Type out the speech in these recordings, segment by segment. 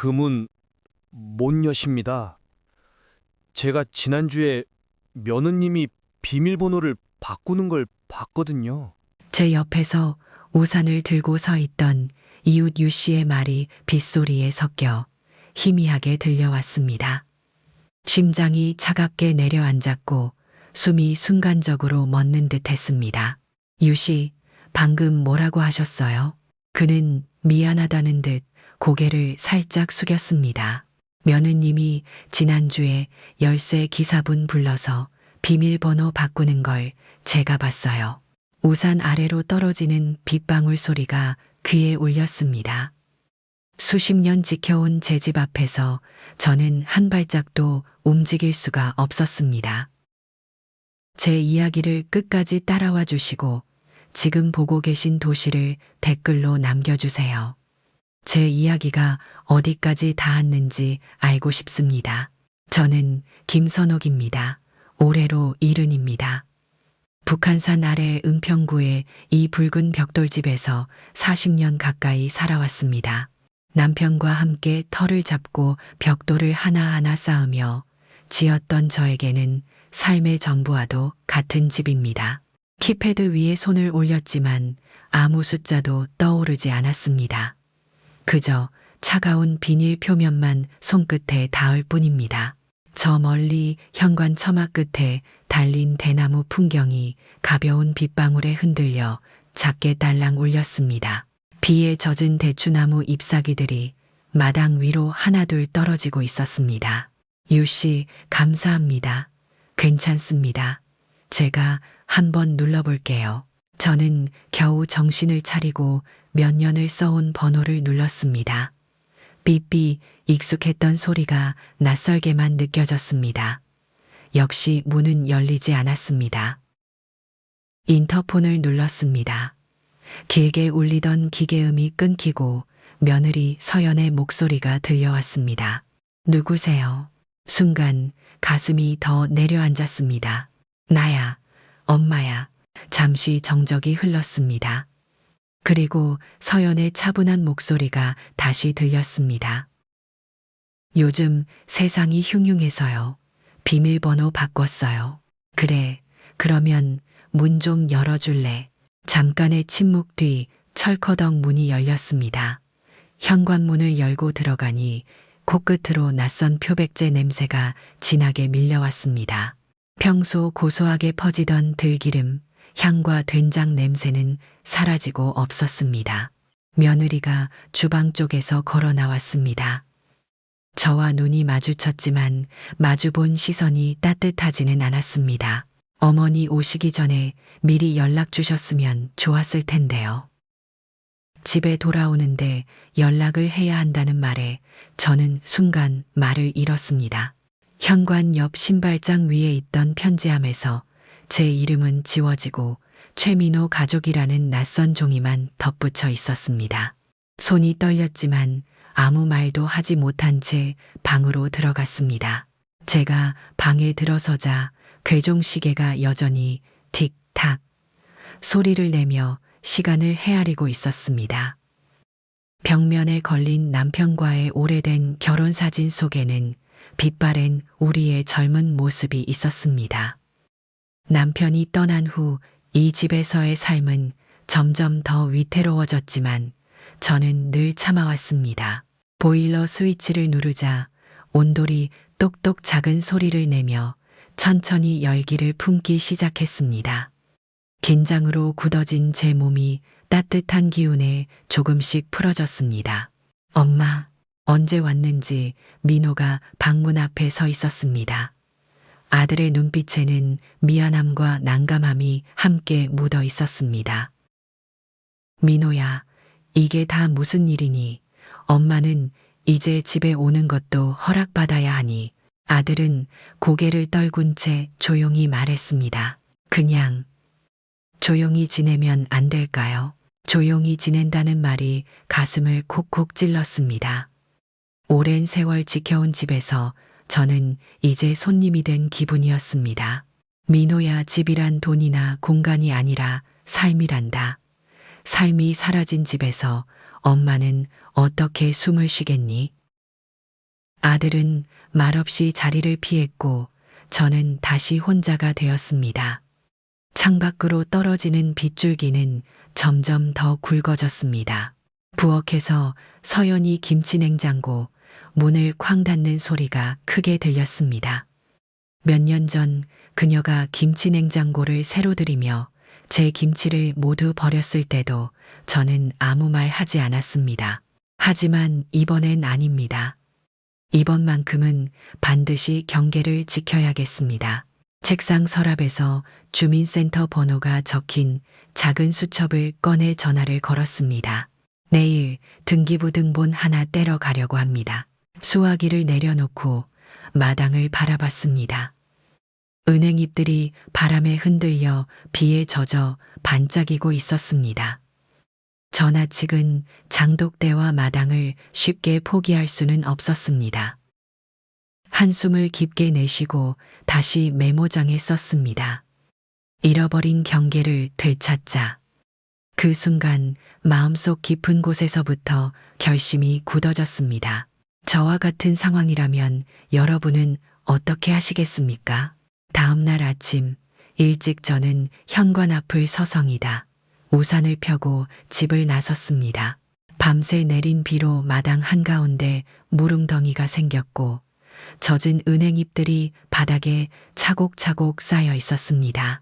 그 문 못 여십니다. 제가 지난주에 며느님이 비밀번호를 바꾸는 걸 봤거든요. 제 옆에서 우산을 들고 서 있던 이웃 유 씨의 말이 빗소리에 섞여 희미하게 들려왔습니다. 심장이 차갑게 내려앉았고 숨이 순간적으로 멎는 듯 했습니다. 유 씨, 방금 뭐라고 하셨어요? 그는 미안하다는 듯 고개를 살짝 숙였습니다. 며느님이 지난주에 열쇠 기사분 불러서 비밀번호 바꾸는 걸 제가 봤어요. 우산 아래로 떨어지는 빗방울 소리가 귀에 울렸습니다. 수십 년 지켜온 제 집 앞에서 저는 한 발짝도 움직일 수가 없었습니다. 제 이야기를 끝까지 따라와 주시고 지금 보고 계신 도시를 댓글로 남겨주세요. 제 이야기가 어디까지 닿았는지 알고 싶습니다. 저는 김선옥입니다. 올해로 70입니다. 북한산 아래 은평구의 이 붉은 벽돌집에서 40년 가까이 살아왔습니다. 남편과 함께 털을 잡고 벽돌을 하나하나 쌓으며 지었던 저에게는 삶의 전부와도 같은 집입니다. 키패드 위에 손을 올렸지만 아무 숫자도 떠오르지 않았습니다. 그저 차가운 비닐 표면만 손끝에 닿을 뿐입니다. 저 멀리 현관 처마 끝에 달린 대나무 풍경이 가벼운 빗방울에 흔들려 작게 딸랑 울렸습니다. 비에 젖은 대추나무 잎사귀들이 마당 위로 하나둘 떨어지고 있었습니다. 유 씨, 감사합니다. 괜찮습니다. 제가 한번 눌러볼게요. 저는 겨우 정신을 차리고 몇 년을 써온 번호를 눌렀습니다. 삐삐 익숙했던 소리가 낯설게만 느껴졌습니다. 역시 문은 열리지 않았습니다. 인터폰을 눌렀습니다. 길게 울리던 기계음이 끊기고 며느리 서연의 목소리가 들려왔습니다. 누구세요? 순간 가슴이 더 내려앉았습니다. 나야, 엄마야. 잠시 정적이 흘렀습니다. 그리고 서연의 차분한 목소리가 다시 들렸습니다. 요즘 세상이 흉흉해서요. 비밀번호 바꿨어요. 그래, 그러면 문 좀 열어줄래? 잠깐의 침묵 뒤 철커덕 문이 열렸습니다. 현관문을 열고 들어가니 코끝으로 낯선 표백제 냄새가 진하게 밀려왔습니다. 평소 고소하게 퍼지던 들기름, 향과 된장 냄새는 사라지고 없었습니다. 며느리가 주방 쪽에서 걸어 나왔습니다. 저와 눈이 마주쳤지만 마주본 시선이 따뜻하지는 않았습니다. 어머니 오시기 전에 미리 연락 주셨으면 좋았을 텐데요. 집에 돌아오는데 연락을 해야 한다는 말에 저는 순간 말을 잃었습니다. 현관 옆 신발장 위에 있던 편지함에서 제 이름은 지워지고 최민호 가족이라는 낯선 종이만 덧붙여 있었습니다. 손이 떨렸지만 아무 말도 하지 못한 채 방으로 들어갔습니다. 제가 방에 들어서자 괴종시계가 여전히 틱탁 소리를 내며 시간을 헤아리고 있었습니다. 벽면에 걸린 남편과의 오래된 결혼사진 속에는 빛바랜 우리의 젊은 모습이 있었습니다. 남편이 떠난 후 이 집에서의 삶은 점점 더 위태로워졌지만 저는 늘 참아왔습니다. 보일러 스위치를 누르자 온돌이 똑똑 작은 소리를 내며 천천히 열기를 품기 시작했습니다. 긴장으로 굳어진 제 몸이 따뜻한 기운에 조금씩 풀어졌습니다. 엄마, 언제 왔는지 민호가 방문 앞에 서 있었습니다. 아들의 눈빛에는 미안함과 난감함이 함께 묻어 있었습니다. 민호야, 이게 다 무슨 일이니? 엄마는 이제 집에 오는 것도 허락받아야 하니. 아들은 고개를 떨군 채 조용히 말했습니다. 그냥 조용히 지내면 안 될까요? 조용히 지낸다는 말이 가슴을 콕콕 찔렀습니다. 오랜 세월 지켜온 집에서 저는 이제 손님이 된 기분이었습니다. 민호야, 집이란 돈이나 공간이 아니라 삶이란다. 삶이 사라진 집에서 엄마는 어떻게 숨을 쉬겠니? 아들은 말없이 자리를 피했고 저는 다시 혼자가 되었습니다. 창밖으로 떨어지는 빗줄기는 점점 더 굵어졌습니다. 부엌에서 서연이 김치냉장고 문을 쾅 닫는 소리가 크게 들렸습니다. 몇 년 전 그녀가 김치냉장고를 새로 들이며 제 김치를 모두 버렸을 때도 저는 아무 말 하지 않았습니다. 하지만 이번엔 아닙니다. 이번만큼은 반드시 경계를 지켜야겠습니다. 책상 서랍에서 주민센터 번호가 적힌 작은 수첩을 꺼내 전화를 걸었습니다. 내일 등기부 등본 하나 떼러 가려고 합니다. 수화기를 내려놓고 마당을 바라봤습니다. 은행잎들이 바람에 흔들려 비에 젖어 반짝이고 있었습니다. 전화측은 장독대와 마당을 쉽게 포기할 수는 없었습니다. 한숨을 깊게 내쉬고 다시 메모장에 썼습니다. 잃어버린 경계를 되찾자. 그 순간 마음속 깊은 곳에서부터 결심이 굳어졌습니다. 저와 같은 상황이라면 여러분은 어떻게 하시겠습니까? 다음 날 아침 일찍 저는 현관 앞을 서성이다 우산을 펴고 집을 나섰습니다. 밤새 내린 비로 마당 한가운데 무릉덩이가 생겼고 젖은 은행잎들이 바닥에 차곡차곡 쌓여 있었습니다.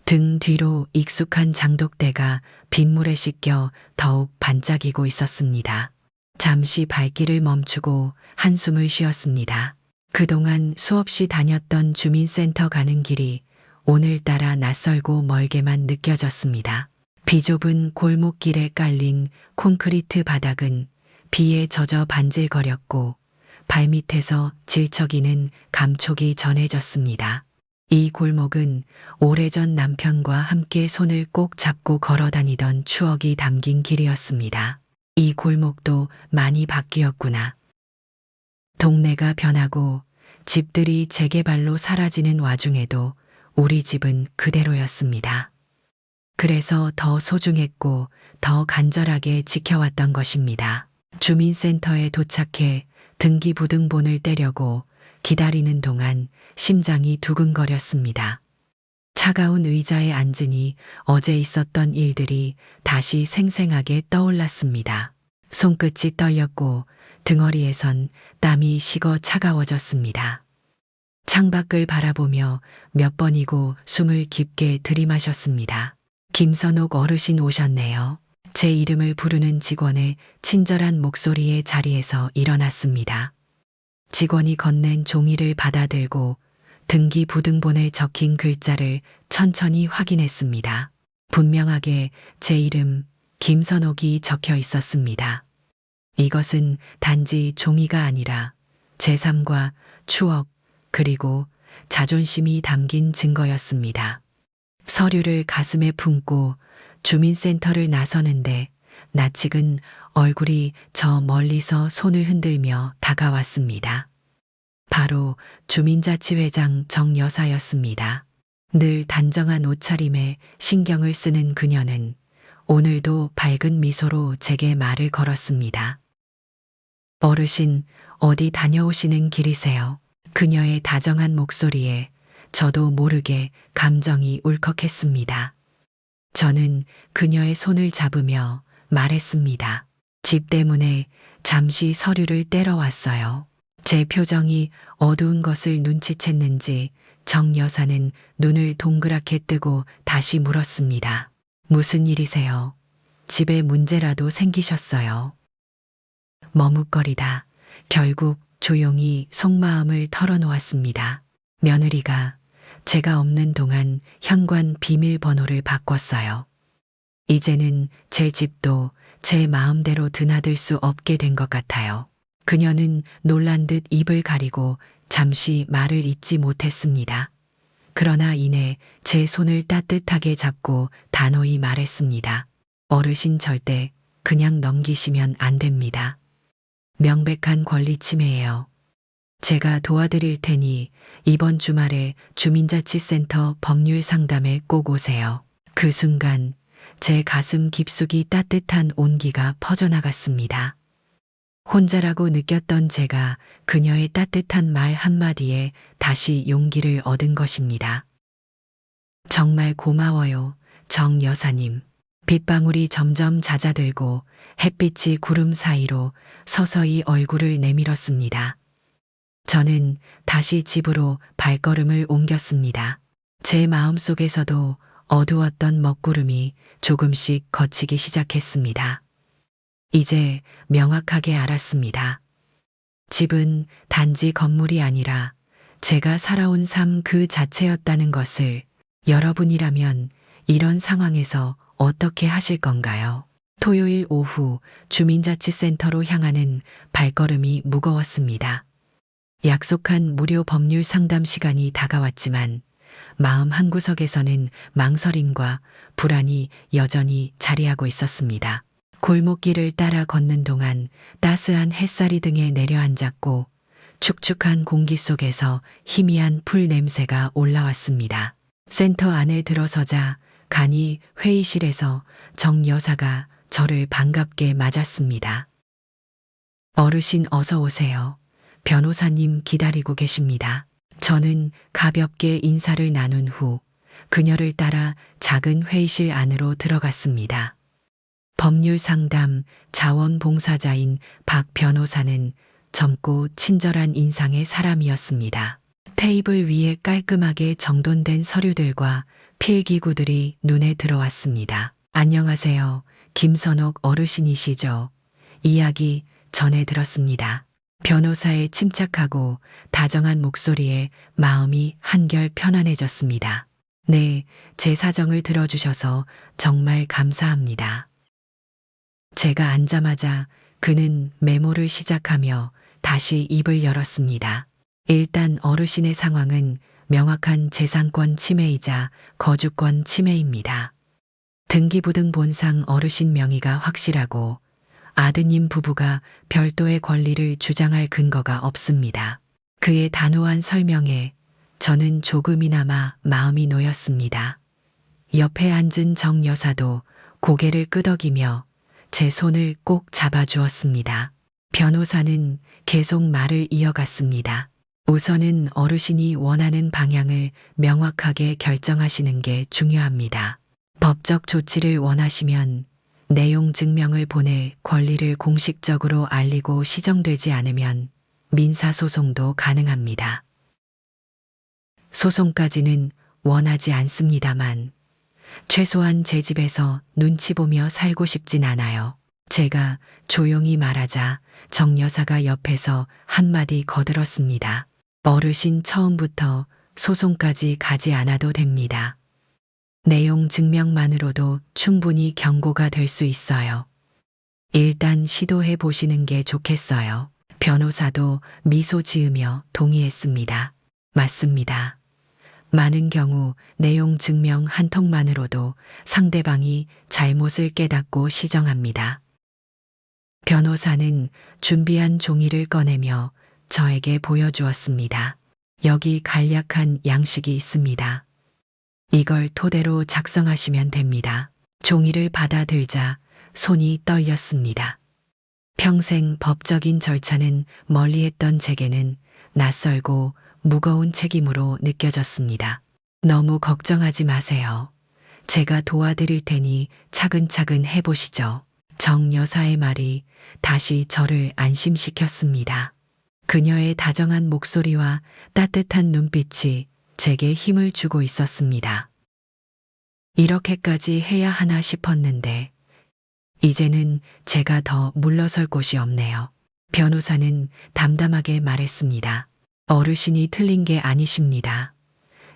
등 뒤로 익숙한 장독대가 빗물에 씻겨 더욱 반짝이고 있었습니다. 잠시 발길을 멈추고 한숨을 쉬었습니다. 그동안 수없이 다녔던 주민센터 가는 길이 오늘따라 낯설고 멀게만 느껴졌습니다. 비좁은 골목길에 깔린 콘크리트 바닥은 비에 젖어 반질거렸고 발밑에서 질척이는 감촉이 전해졌습니다. 이 골목은 오래전 남편과 함께 손을 꼭 잡고 걸어 다니던 추억이 담긴 길이었습니다. 이 골목도 많이 바뀌었구나. 동네가 변하고 집들이 재개발로 사라지는 와중에도 우리 집은 그대로였습니다. 그래서 더 소중했고 더 간절하게 지켜왔던 것입니다. 주민센터에 도착해 등기부등본을 떼려고 기다리는 동안 심장이 두근거렸습니다. 차가운 의자에 앉으니 어제 있었던 일들이 다시 생생하게 떠올랐습니다. 손끝이 떨렸고 등허리에선 땀이 식어 차가워졌습니다. 창밖을 바라보며 몇 번이고 숨을 깊게 들이마셨습니다. 김선옥 어르신 오셨네요. 제 이름을 부르는 직원의 친절한 목소리의 자리에서 일어났습니다. 직원이 건넨 종이를 받아들고 등기부등본에 적힌 글자를 천천히 확인했습니다. 분명하게 제 이름 김선옥이 적혀 있었습니다. 이것은 단지 종이가 아니라 제 삶과 추억 그리고 자존심이 담긴 증거였습니다. 서류를 가슴에 품고 주민센터를 나서는데 낯익은 얼굴이 저 멀리서 손을 흔들며 다가왔습니다. 바로 주민자치회장 정 여사였습니다. 늘 단정한 옷차림에 신경을 쓰는 그녀는 오늘도 밝은 미소로 제게 말을 걸었습니다. 어르신, 어디 다녀오시는 길이세요? 그녀의 다정한 목소리에 저도 모르게 감정이 울컥했습니다. 저는 그녀의 손을 잡으며 말했습니다. 집 때문에 잠시 서류를 떼러 왔어요. 제 표정이 어두운 것을 눈치챘는지 정 여사는 눈을 동그랗게 뜨고 다시 물었습니다. 무슨 일이세요? 집에 문제라도 생기셨어요? 머뭇거리다 결국 조용히 속마음을 털어놓았습니다. 며느리가 제가 없는 동안 현관 비밀번호를 바꿨어요. 이제는 제 집도 제 마음대로 드나들 수 없게 된 것 같아요. 그녀는 놀란 듯 입을 가리고 잠시 말을 잇지 못했습니다. 그러나 이내 제 손을 따뜻하게 잡고 단호히 말했습니다. 어르신 절대 그냥 넘기시면 안 됩니다. 명백한 권리 침해예요. 제가 도와드릴 테니 이번 주말에 주민자치센터 법률 상담에 꼭 오세요. 그 순간 제 가슴 깊숙이 따뜻한 온기가 퍼져나갔습니다. 혼자라고 느꼈던 제가 그녀의 따뜻한 말 한마디에 다시 용기를 얻은 것입니다. 정말 고마워요, 정 여사님. 빗방울이 점점 잦아들고 햇빛이 구름 사이로 서서히 얼굴을 내밀었습니다. 저는 다시 집으로 발걸음을 옮겼습니다. 제 마음속에서도 어두웠던 먹구름이 조금씩 걷히기 시작했습니다. 이제 명확하게 알았습니다. 집은 단지 건물이 아니라 제가 살아온 삶 그 자체였다는 것을. 여러분이라면 이런 상황에서 어떻게 하실 건가요? 토요일 오후 주민자치센터로 향하는 발걸음이 무거웠습니다. 약속한 무료 법률 상담 시간이 다가왔지만 마음 한구석에서는 망설임과 불안이 여전히 자리하고 있었습니다. 골목길을 따라 걷는 동안 따스한 햇살이 등에 내려앉았고 축축한 공기 속에서 희미한 풀 냄새가 올라왔습니다. 센터 안에 들어서자 간이 회의실에서 정 여사가 저를 반갑게 맞았습니다. 어르신 어서 오세요. 변호사님 기다리고 계십니다. 저는 가볍게 인사를 나눈 후 그녀를 따라 작은 회의실 안으로 들어갔습니다. 법률 상담 자원봉사자인 박 변호사는 젊고 친절한 인상의 사람이었습니다. 테이블 위에 깔끔하게 정돈된 서류들과 필기구들이 눈에 들어왔습니다. 안녕하세요. 김선옥 어르신이시죠? 이야기 전해 들었습니다. 변호사의 침착하고 다정한 목소리에 마음이 한결 편안해졌습니다. 네, 제 사정을 들어주셔서 정말 감사합니다. 제가 앉자마자 그는 메모를 시작하며 다시 입을 열었습니다. 일단 어르신의 상황은 명확한 재산권 침해이자 거주권 침해입니다. 등기부등본상 어르신 명의가 확실하고 아드님 부부가 별도의 권리를 주장할 근거가 없습니다. 그의 단호한 설명에 저는 조금이나마 마음이 놓였습니다. 옆에 앉은 정 여사도 고개를 끄덕이며 제 손을 꼭 잡아주었습니다. 변호사는 계속 말을 이어갔습니다. 우선은 어르신이 원하는 방향을 명확하게 결정하시는 게 중요합니다. 법적 조치를 원하시면 내용 증명을 보내 권리를 공식적으로 알리고 시정되지 않으면 민사소송도 가능합니다. 소송까지는 원하지 않습니다만 최소한 제 집에서 눈치 보며 살고 싶진 않아요. 제가 조용히 말하자 정 여사가 옆에서 한마디 거들었습니다. 어르신 처음부터 소송까지 가지 않아도 됩니다. 내용 증명만으로도 충분히 경고가 될 수 있어요. 일단 시도해 보시는 게 좋겠어요. 변호사도 미소 지으며 동의했습니다. 맞습니다. 많은 경우 내용 증명 한 통만으로도 상대방이 잘못을 깨닫고 시정합니다. 변호사는 준비한 종이를 꺼내며 저에게 보여주었습니다. 여기 간략한 양식이 있습니다. 이걸 토대로 작성하시면 됩니다. 종이를 받아들자 손이 떨렸습니다. 평생 법적인 절차는 멀리했던 제게는 낯설고 무거운 책임으로 느껴졌습니다. 너무 걱정하지 마세요. 제가 도와드릴 테니 차근차근 해보시죠. 정 여사의 말이 다시 저를 안심시켰습니다. 그녀의 다정한 목소리와 따뜻한 눈빛이 제게 힘을 주고 있었습니다. 이렇게까지 해야 하나 싶었는데 이제는 제가 더 물러설 곳이 없네요. 변호사는 담담하게 말했습니다. 어르신이 틀린 게 아니십니다.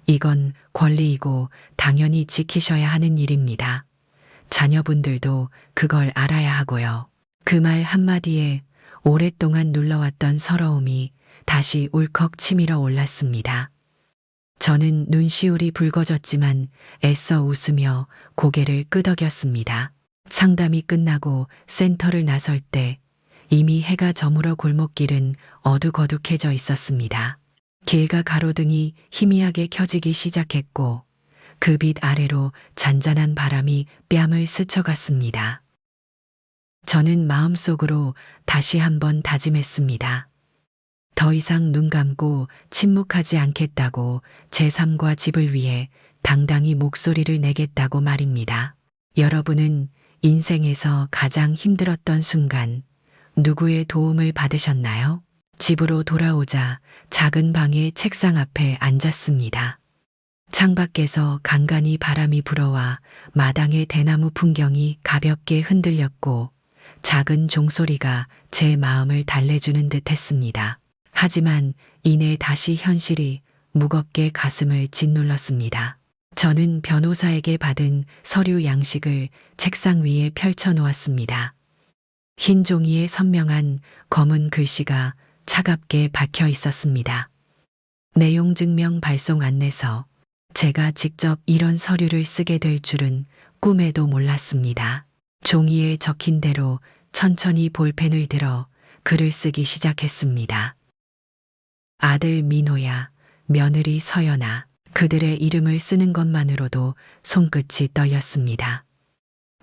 이건 권리이고 당연히 지키셔야 하는 일입니다. 자녀분들도 그걸 알아야 하고요. 그 말 한마디에 오랫동안 눌러왔던 서러움이 다시 울컥 치밀어 올랐습니다. 저는 눈시울이 붉어졌지만 애써 웃으며 고개를 끄덕였습니다. 상담이 끝나고 센터를 나설 때 이미 해가 저물어 골목길은 어둑어둑해져 있었습니다. 길가 가로등이 희미하게 켜지기 시작했고 그 빛 아래로 잔잔한 바람이 뺨을 스쳐갔습니다. 저는 마음속으로 다시 한번 다짐했습니다. 더 이상 눈 감고 침묵하지 않겠다고 제 삶과 집을 위해 당당히 목소리를 내겠다고 말입니다. 여러분은 인생에서 가장 힘들었던 순간 누구의 도움을 받으셨나요? 집으로 돌아오자 작은 방의 책상 앞에 앉았습니다. 창밖에서 간간히 바람이 불어와 마당의 대나무 풍경이 가볍게 흔들렸고 작은 종소리가 제 마음을 달래주는 듯 했습니다. 하지만 이내 다시 현실이 무겁게 가슴을 짓눌렀습니다. 저는 변호사에게 받은 서류 양식을 책상 위에 펼쳐 놓았습니다. 흰 종이에 선명한 검은 글씨가 차갑게 박혀 있었습니다. 내용 증명 발송 안내서. 제가 직접 이런 서류를 쓰게 될 줄은 꿈에도 몰랐습니다. 종이에 적힌 대로 천천히 볼펜을 들어 글을 쓰기 시작했습니다. 아들 민호야, 며느리 서연아. 그들의 이름을 쓰는 것만으로도 손끝이 떨렸습니다.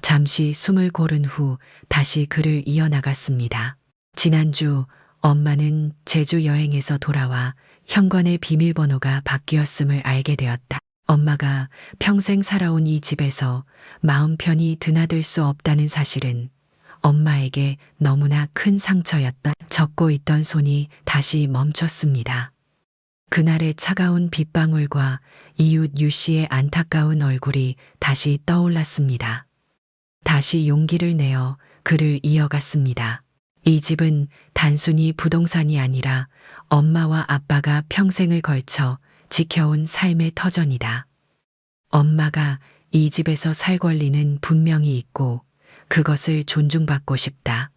잠시 숨을 고른 후 다시 글을 이어나갔습니다. 지난주 엄마는 제주 여행에서 돌아와 현관의 비밀번호가 바뀌었음을 알게 되었다. 엄마가 평생 살아온 이 집에서 마음 편히 드나들 수 없다는 사실은 엄마에게 너무나 큰 상처였다. 적고 있던 손이 다시 멈췄습니다. 그날의 차가운 빗방울과 이웃 유 씨의 안타까운 얼굴이 다시 떠올랐습니다. 다시 용기를 내어 글을 이어갔습니다. 이 집은 단순히 부동산이 아니라 엄마와 아빠가 평생을 걸쳐 지켜온 삶의 터전이다. 엄마가 이 집에서 살 권리는 분명히 있고 그것을 존중받고 싶다.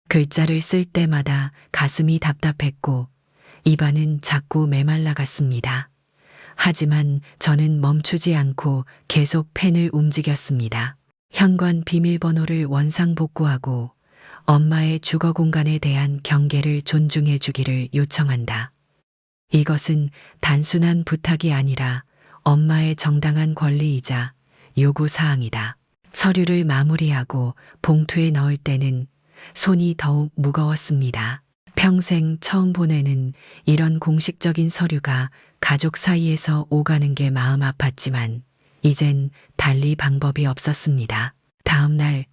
글자를 쓸 때마다 가슴이 답답했고 입안은 자꾸 메말라갔습니다. 하지만 저는 멈추지 않고 계속 펜을 움직였습니다. 현관 비밀번호를 원상복구하고 엄마의 주거 공간에 대한 경계를 존중해 주기를 요청한다. 이것은 단순한 부탁이 아니라 엄마의 정당한 권리이자 요구 사항이다. 서류를 마무리하고 봉투에 넣을 때는 손이 더욱 무거웠습니다. 평생 처음 보내는 이런 공식적인 서류가 가족 사이에서 오가는 게 마음 아팠지만 이젠 달리 방법이 없었습니다. 다음 날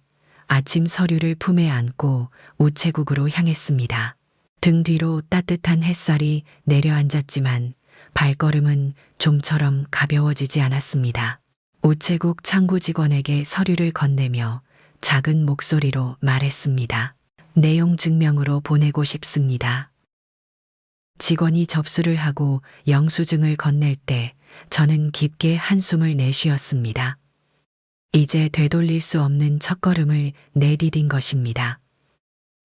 아침 서류를 품에 안고 우체국으로 향했습니다. 등 뒤로 따뜻한 햇살이 내려앉았지만 발걸음은 좀처럼 가벼워지지 않았습니다. 우체국 창구 직원에게 서류를 건네며 작은 목소리로 말했습니다. 내용 증명으로 보내고 싶습니다. 직원이 접수를 하고 영수증을 건넬 때 저는 깊게 한숨을 내쉬었습니다. 이제 되돌릴 수 없는 첫걸음을 내디딘 것입니다.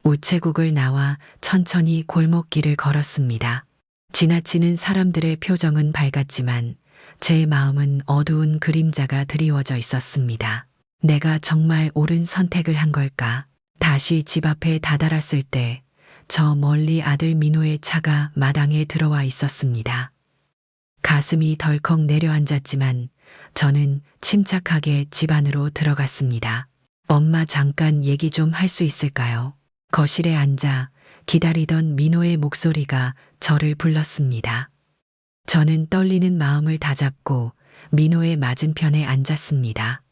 우체국을 나와 천천히 골목길을 걸었습니다. 지나치는 사람들의 표정은 밝았지만 제 마음은 어두운 그림자가 드리워져 있었습니다. 내가 정말 옳은 선택을 한 걸까? 다시 집 앞에 다다랐을 때 저 멀리 아들 민호의 차가 마당에 들어와 있었습니다. 가슴이 덜컥 내려앉았지만 저는 침착하게 집 안으로 들어갔습니다. 엄마 잠깐 얘기 좀 할 수 있을까요? 거실에 앉아 기다리던 민호의 목소리가 저를 불렀습니다. 저는 떨리는 마음을 다잡고 민호의 맞은편에 앉았습니다.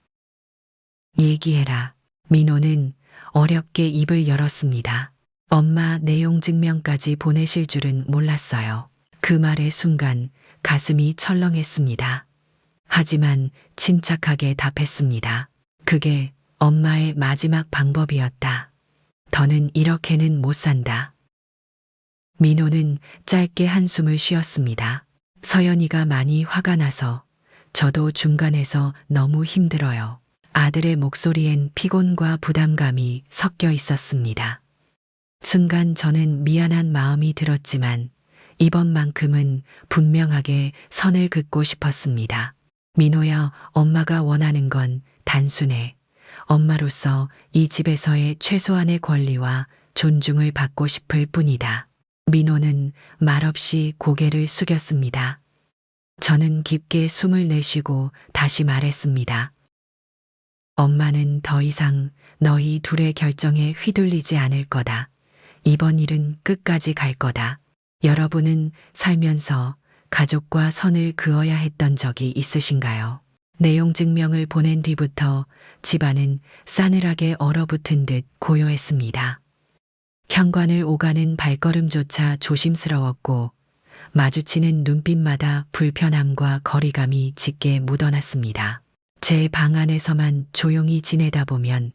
얘기해라. 민호는 어렵게 입을 열었습니다. 엄마 내용 증명까지 보내실 줄은 몰랐어요. 그 말의 순간 가슴이 철렁했습니다. 하지만 침착하게 답했습니다. 그게 엄마의 마지막 방법이었다. 더는 이렇게는 못 산다. 민호는 짧게 한숨을 쉬었습니다. 서연이가 많이 화가 나서 저도 중간에서 너무 힘들어요. 아들의 목소리엔 피곤과 부담감이 섞여 있었습니다. 순간 저는 미안한 마음이 들었지만 이번만큼은 분명하게 선을 긋고 싶었습니다. 민호야, 엄마가 원하는 건 단순해. 엄마로서 이 집에서의 최소한의 권리와 존중을 받고 싶을 뿐이다. 민호는 말없이 고개를 숙였습니다. 저는 깊게 숨을 내쉬고 다시 말했습니다. 엄마는 더 이상 너희 둘의 결정에 휘둘리지 않을 거다. 이번 일은 끝까지 갈 거다. 여러분은 살면서 가족과 선을 그어야 했던 적이 있으신가요? 내용 증명을 보낸 뒤부터 집안은 싸늘하게 얼어붙은 듯 고요했습니다. 현관을 오가는 발걸음조차 조심스러웠고 마주치는 눈빛마다 불편함과 거리감이 짙게 묻어났습니다. 제 방 안에서만 조용히 지내다 보면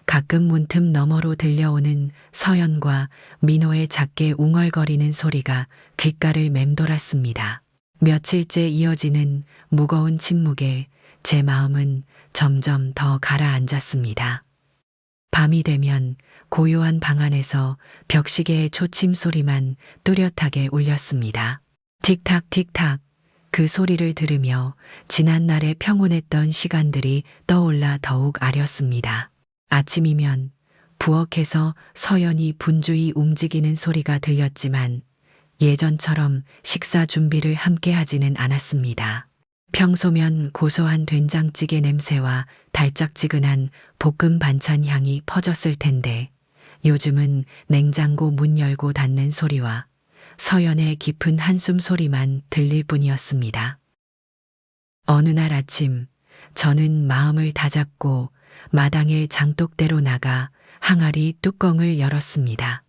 가끔 문틈 너머로 들려오는 서연과 민호의 작게 웅얼거리는 소리가 귓가를 맴돌았습니다. 며칠째 이어지는 무거운 침묵에 제 마음은 점점 더 가라앉았습니다. 밤이 되면 고요한 방 안에서 벽시계의 초침 소리만 뚜렷하게 울렸습니다. 틱탁 틱탁 그 소리를 들으며 지난날의 평온했던 시간들이 떠올라 더욱 아렸습니다. 아침이면 부엌에서 서연이 분주히 움직이는 소리가 들렸지만 예전처럼 식사 준비를 함께 하지는 않았습니다. 평소면 고소한 된장찌개 냄새와 달짝지근한 볶음 반찬 향이 퍼졌을 텐데 요즘은 냉장고 문 열고 닫는 소리와 서연의 깊은 한숨 소리만 들릴 뿐이었습니다. 어느 날 아침 저는 마음을 다잡고 마당의 장독대로 나가 항아리 뚜껑을 열었습니다.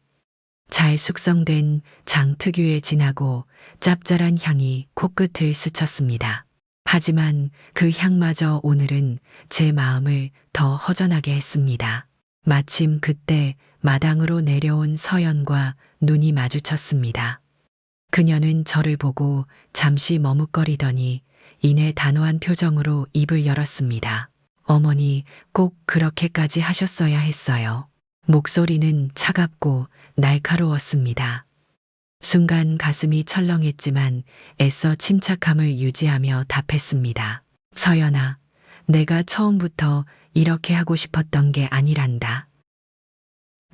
잘 숙성된 장 특유의 진하고 짭짤한 향이 코끝을 스쳤습니다. 하지만 그 향마저 오늘은 제 마음을 더 허전하게 했습니다. 마침 그때 마당으로 내려온 서연과 눈이 마주쳤습니다. 그녀는 저를 보고 잠시 머뭇거리더니 이내 단호한 표정으로 입을 열었습니다. 어머니, 꼭 그렇게까지 하셨어야 했어요. 목소리는 차갑고 날카로웠습니다. 순간 가슴이 철렁했지만 애써 침착함을 유지하며 답했습니다. 서연아, 내가 처음부터 이렇게 하고 싶었던 게 아니란다.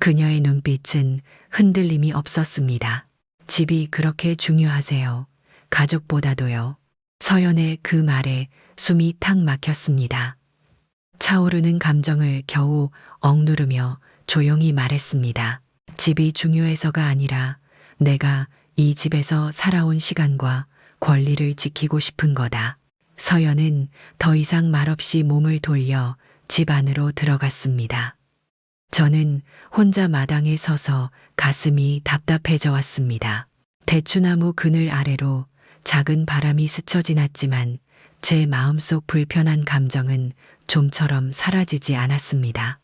그녀의 눈빛은 흔들림이 없었습니다. 집이 그렇게 중요하세요. 가족보다도요. 서연의 그 말에 숨이 탁 막혔습니다. 차오르는 감정을 겨우 억누르며 조용히 말했습니다. 집이 중요해서가 아니라 내가 이 집에서 살아온 시간과 권리를 지키고 싶은 거다. 서연은 더 이상 말없이 몸을 돌려 집 안으로 들어갔습니다. 저는 혼자 마당에 서서 가슴이 답답해져 왔습니다. 대추나무 그늘 아래로 작은 바람이 스쳐 지났지만 제 마음속 불편한 감정은 좀처럼 사라지지 않았습니다.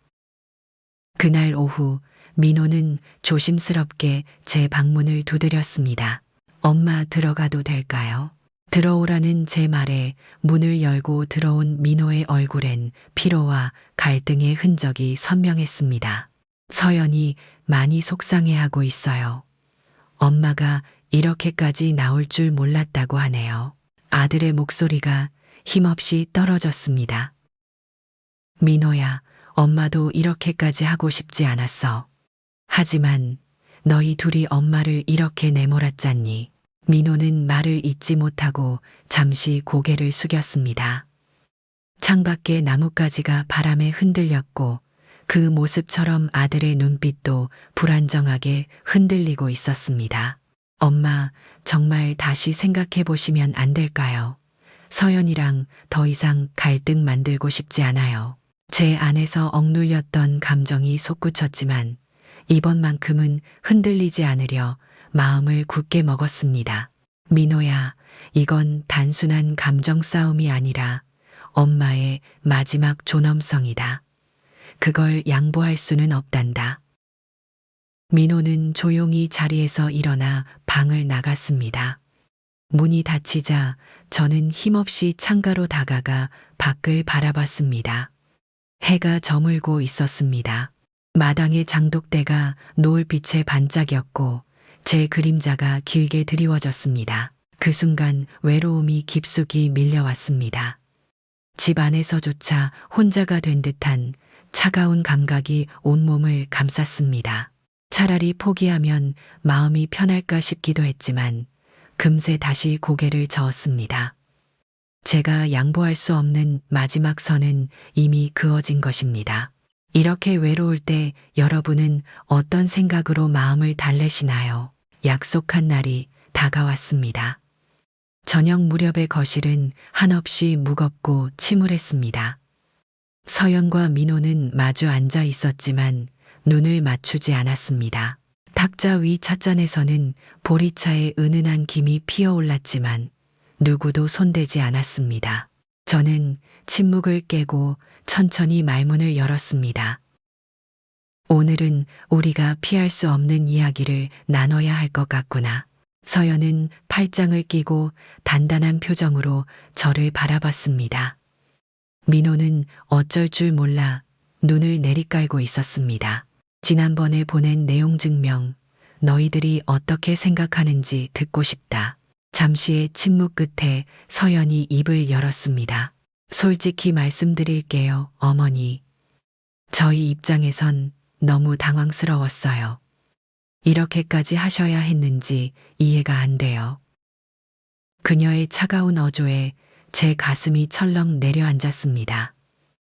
그날 오후 민호는 조심스럽게 제 방문을 두드렸습니다. 엄마 들어가도 될까요? 들어오라는 제 말에 문을 열고 들어온 민호의 얼굴엔 피로와 갈등의 흔적이 선명했습니다. 서연이 많이 속상해하고 있어요. 엄마가 이렇게까지 나올 줄 몰랐다고 하네요. 아들의 목소리가 힘없이 떨어졌습니다. 민호야, 엄마도 이렇게까지 하고 싶지 않았어. 하지만 너희 둘이 엄마를 이렇게 내몰았잖니. 민호는 말을 잇지 못하고 잠시 고개를 숙였습니다. 창밖의 나뭇가지가 바람에 흔들렸고 그 모습처럼 아들의 눈빛도 불안정하게 흔들리고 있었습니다. 엄마, 정말 다시 생각해 보시면 안 될까요? 서연이랑 더 이상 갈등 만들고 싶지 않아요. 제 안에서 억눌렸던 감정이 솟구쳤지만 이번만큼은 흔들리지 않으려 마음을 굳게 먹었습니다. 민호야, 이건 단순한 감정 싸움이 아니라 엄마의 마지막 존엄성이다. 그걸 양보할 수는 없단다. 민호는 조용히 자리에서 일어나 방을 나갔습니다. 문이 닫히자 저는 힘없이 창가로 다가가 밖을 바라봤습니다. 해가 저물고 있었습니다. 마당의 장독대가 노을빛에 반짝였고 제 그림자가 길게 드리워졌습니다. 그 순간 외로움이 깊숙이 밀려왔습니다. 집 안에서조차 혼자가 된 듯한 차가운 감각이 온몸을 감쌌습니다. 차라리 포기하면 마음이 편할까 싶기도 했지만 금세 다시 고개를 저었습니다. 제가 양보할 수 없는 마지막 선은 이미 그어진 것입니다. 이렇게 외로울 때 여러분은 어떤 생각으로 마음을 달래시나요? 약속한 날이 다가왔습니다. 저녁 무렵의 거실은 한없이 무겁고 침울했습니다. 서연과 민호는 마주 앉아 있었지만 눈을 맞추지 않았습니다. 탁자 위 찻잔에서는 보리차의 은은한 김이 피어올랐지만 누구도 손대지 않았습니다. 저는 침묵을 깨고 천천히 말문을 열었습니다. 오늘은 우리가 피할 수 없는 이야기를 나눠야 할 것 같구나. 서연은 팔짱을 끼고 단단한 표정으로 저를 바라봤습니다. 민호는 어쩔 줄 몰라 눈을 내리깔고 있었습니다. 지난번에 보낸 내용 증명, 너희들이 어떻게 생각하는지 듣고 싶다. 잠시의 침묵 끝에 서연이 입을 열었습니다. 솔직히 말씀드릴게요, 어머니. 저희 입장에선 너무 당황스러웠어요. 이렇게까지 하셔야 했는지 이해가 안 돼요. 그녀의 차가운 어조에 제 가슴이 철렁 내려앉았습니다.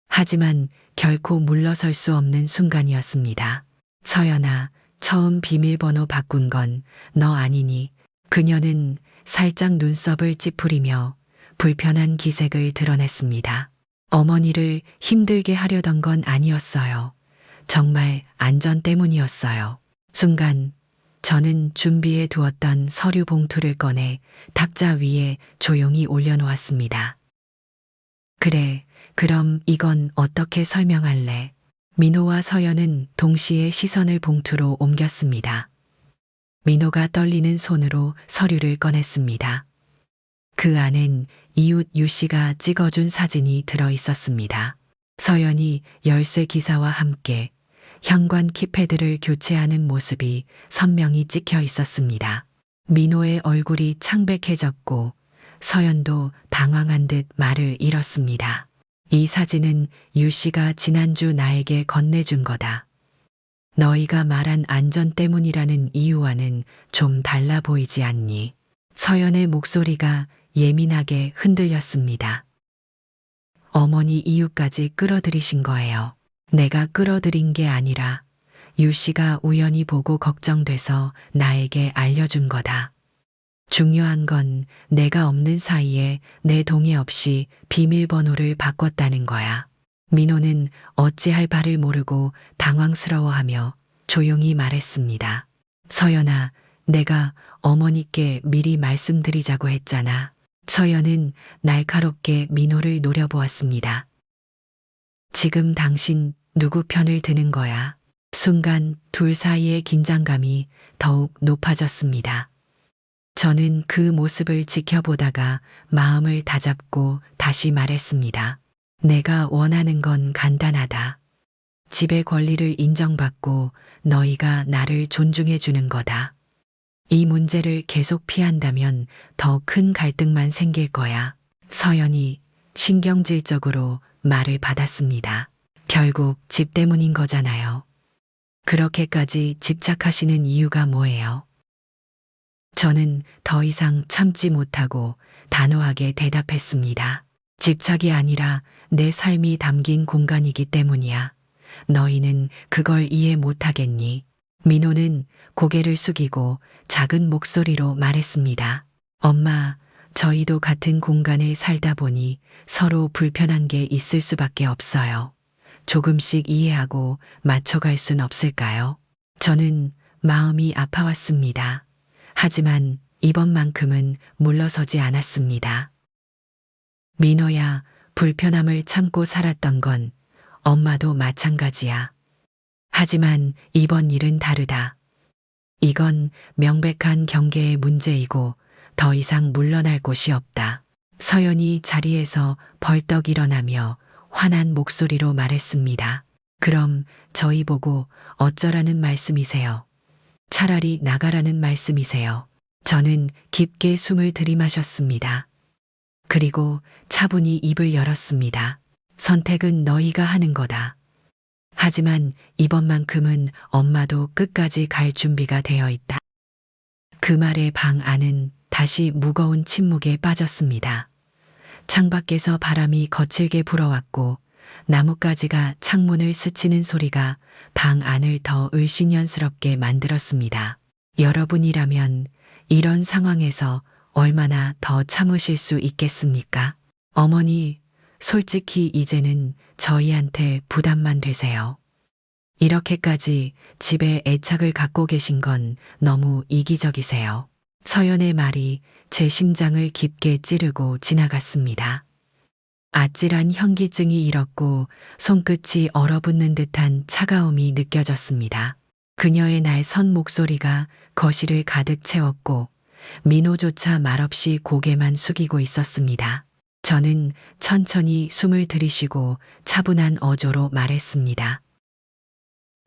하지만 결코 물러설 수 없는 순간이었습니다. 서연아, 처음 비밀번호 바꾼 건 너 아니니? 그녀는 살짝 눈썹을 찌푸리며 불편한 기색을 드러냈습니다. 어머니를 힘들게 하려던 건 아니었어요. 정말 안전 때문이었어요. 순간 저는 준비해 두었던 서류 봉투를 꺼내 탁자 위에 조용히 올려놓았습니다. 그래, 그럼 이건 어떻게 설명할래? 민호와 서연은 동시에 시선을 봉투로 옮겼습니다. 민호가 떨리는 손으로 서류를 꺼냈습니다. 그 안엔 이웃 유 씨가 찍어준 사진이 들어 있었습니다. 서연이 열쇠 기사와 함께 현관 키패드를 교체하는 모습이 선명히 찍혀 있었습니다. 민호의 얼굴이 창백해졌고 서연도 당황한 듯 말을 잃었습니다. 이 사진은 유 씨가 지난주 나에게 건네준 거다. 너희가 말한 안전 때문이라는 이유와는 좀 달라 보이지 않니? 서연의 목소리가 예민하게 흔들렸습니다. 어머니 이유까지 끌어들이신 거예요. 내가 끌어들인 게 아니라 유 씨가 우연히 보고 걱정돼서 나에게 알려준 거다. 중요한 건 내가 없는 사이에 내 동의 없이 비밀번호를 바꿨다는 거야. 민호는 어찌할 바를 모르고 당황스러워하며 조용히 말했습니다. 서연아, 내가 어머니께 미리 말씀드리자고 했잖아. 서연은 날카롭게 민호를 노려보았습니다. 지금 당신 누구 편을 드는 거야? 순간 둘 사이의 긴장감이 더욱 높아졌습니다. 저는 그 모습을 지켜보다가 마음을 다잡고 다시 말했습니다. 내가 원하는 건 간단하다. 집의 권리를 인정받고 너희가 나를 존중해 주는 거다. 이 문제를 계속 피한다면 더 큰 갈등만 생길 거야. 서연이 신경질적으로 말을 받았습니다. 결국 집 때문인 거잖아요. 그렇게까지 집착하시는 이유가 뭐예요? 저는 더 이상 참지 못하고 단호하게 대답했습니다. 집착이 아니라 내 삶이 담긴 공간이기 때문이야. 너희는 그걸 이해 못하겠니? 민호는 고개를 숙이고 작은 목소리로 말했습니다. 엄마, 저희도 같은 공간에 살다 보니 서로 불편한 게 있을 수밖에 없어요. 조금씩 이해하고 맞춰갈 순 없을까요? 저는 마음이 아파왔습니다. 하지만 이번만큼은 물러서지 않았습니다. 민호야, 불편함을 참고 살았던 건 엄마도 마찬가지야. 하지만 이번 일은 다르다. 이건 명백한 경계의 문제이고 더 이상 물러날 곳이 없다. 서연이 자리에서 벌떡 일어나며 환한 목소리로 말했습니다. 그럼 저희 보고 어쩌라는 말씀이세요? 차라리 나가라는 말씀이세요. 저는 깊게 숨을 들이마셨습니다. 그리고 차분히 입을 열었습니다. 선택은 너희가 하는 거다. 하지만 이번만큼은 엄마도 끝까지 갈 준비가 되어 있다. 그 말에 방 안은 다시 무거운 침묵에 빠졌습니다. 창밖에서 바람이 거칠게 불어왔고 나뭇가지가 창문을 스치는 소리가 방 안을 더 을씨년스럽게 만들었습니다. 여러분이라면 이런 상황에서 얼마나 더 참으실 수 있겠습니까? 어머니, 솔직히 이제는 저희한테 부담만 되세요. 이렇게까지 집에 애착을 갖고 계신 건 너무 이기적이세요. 서연의 말이 제 심장을 깊게 찌르고 지나갔습니다. 아찔한 현기증이 일었고 손끝이 얼어붙는 듯한 차가움이 느껴졌습니다. 그녀의 날선 목소리가 거실을 가득 채웠고 민호조차 말없이 고개만 숙이고 있었습니다. 저는 천천히 숨을 들이쉬고 차분한 어조로 말했습니다.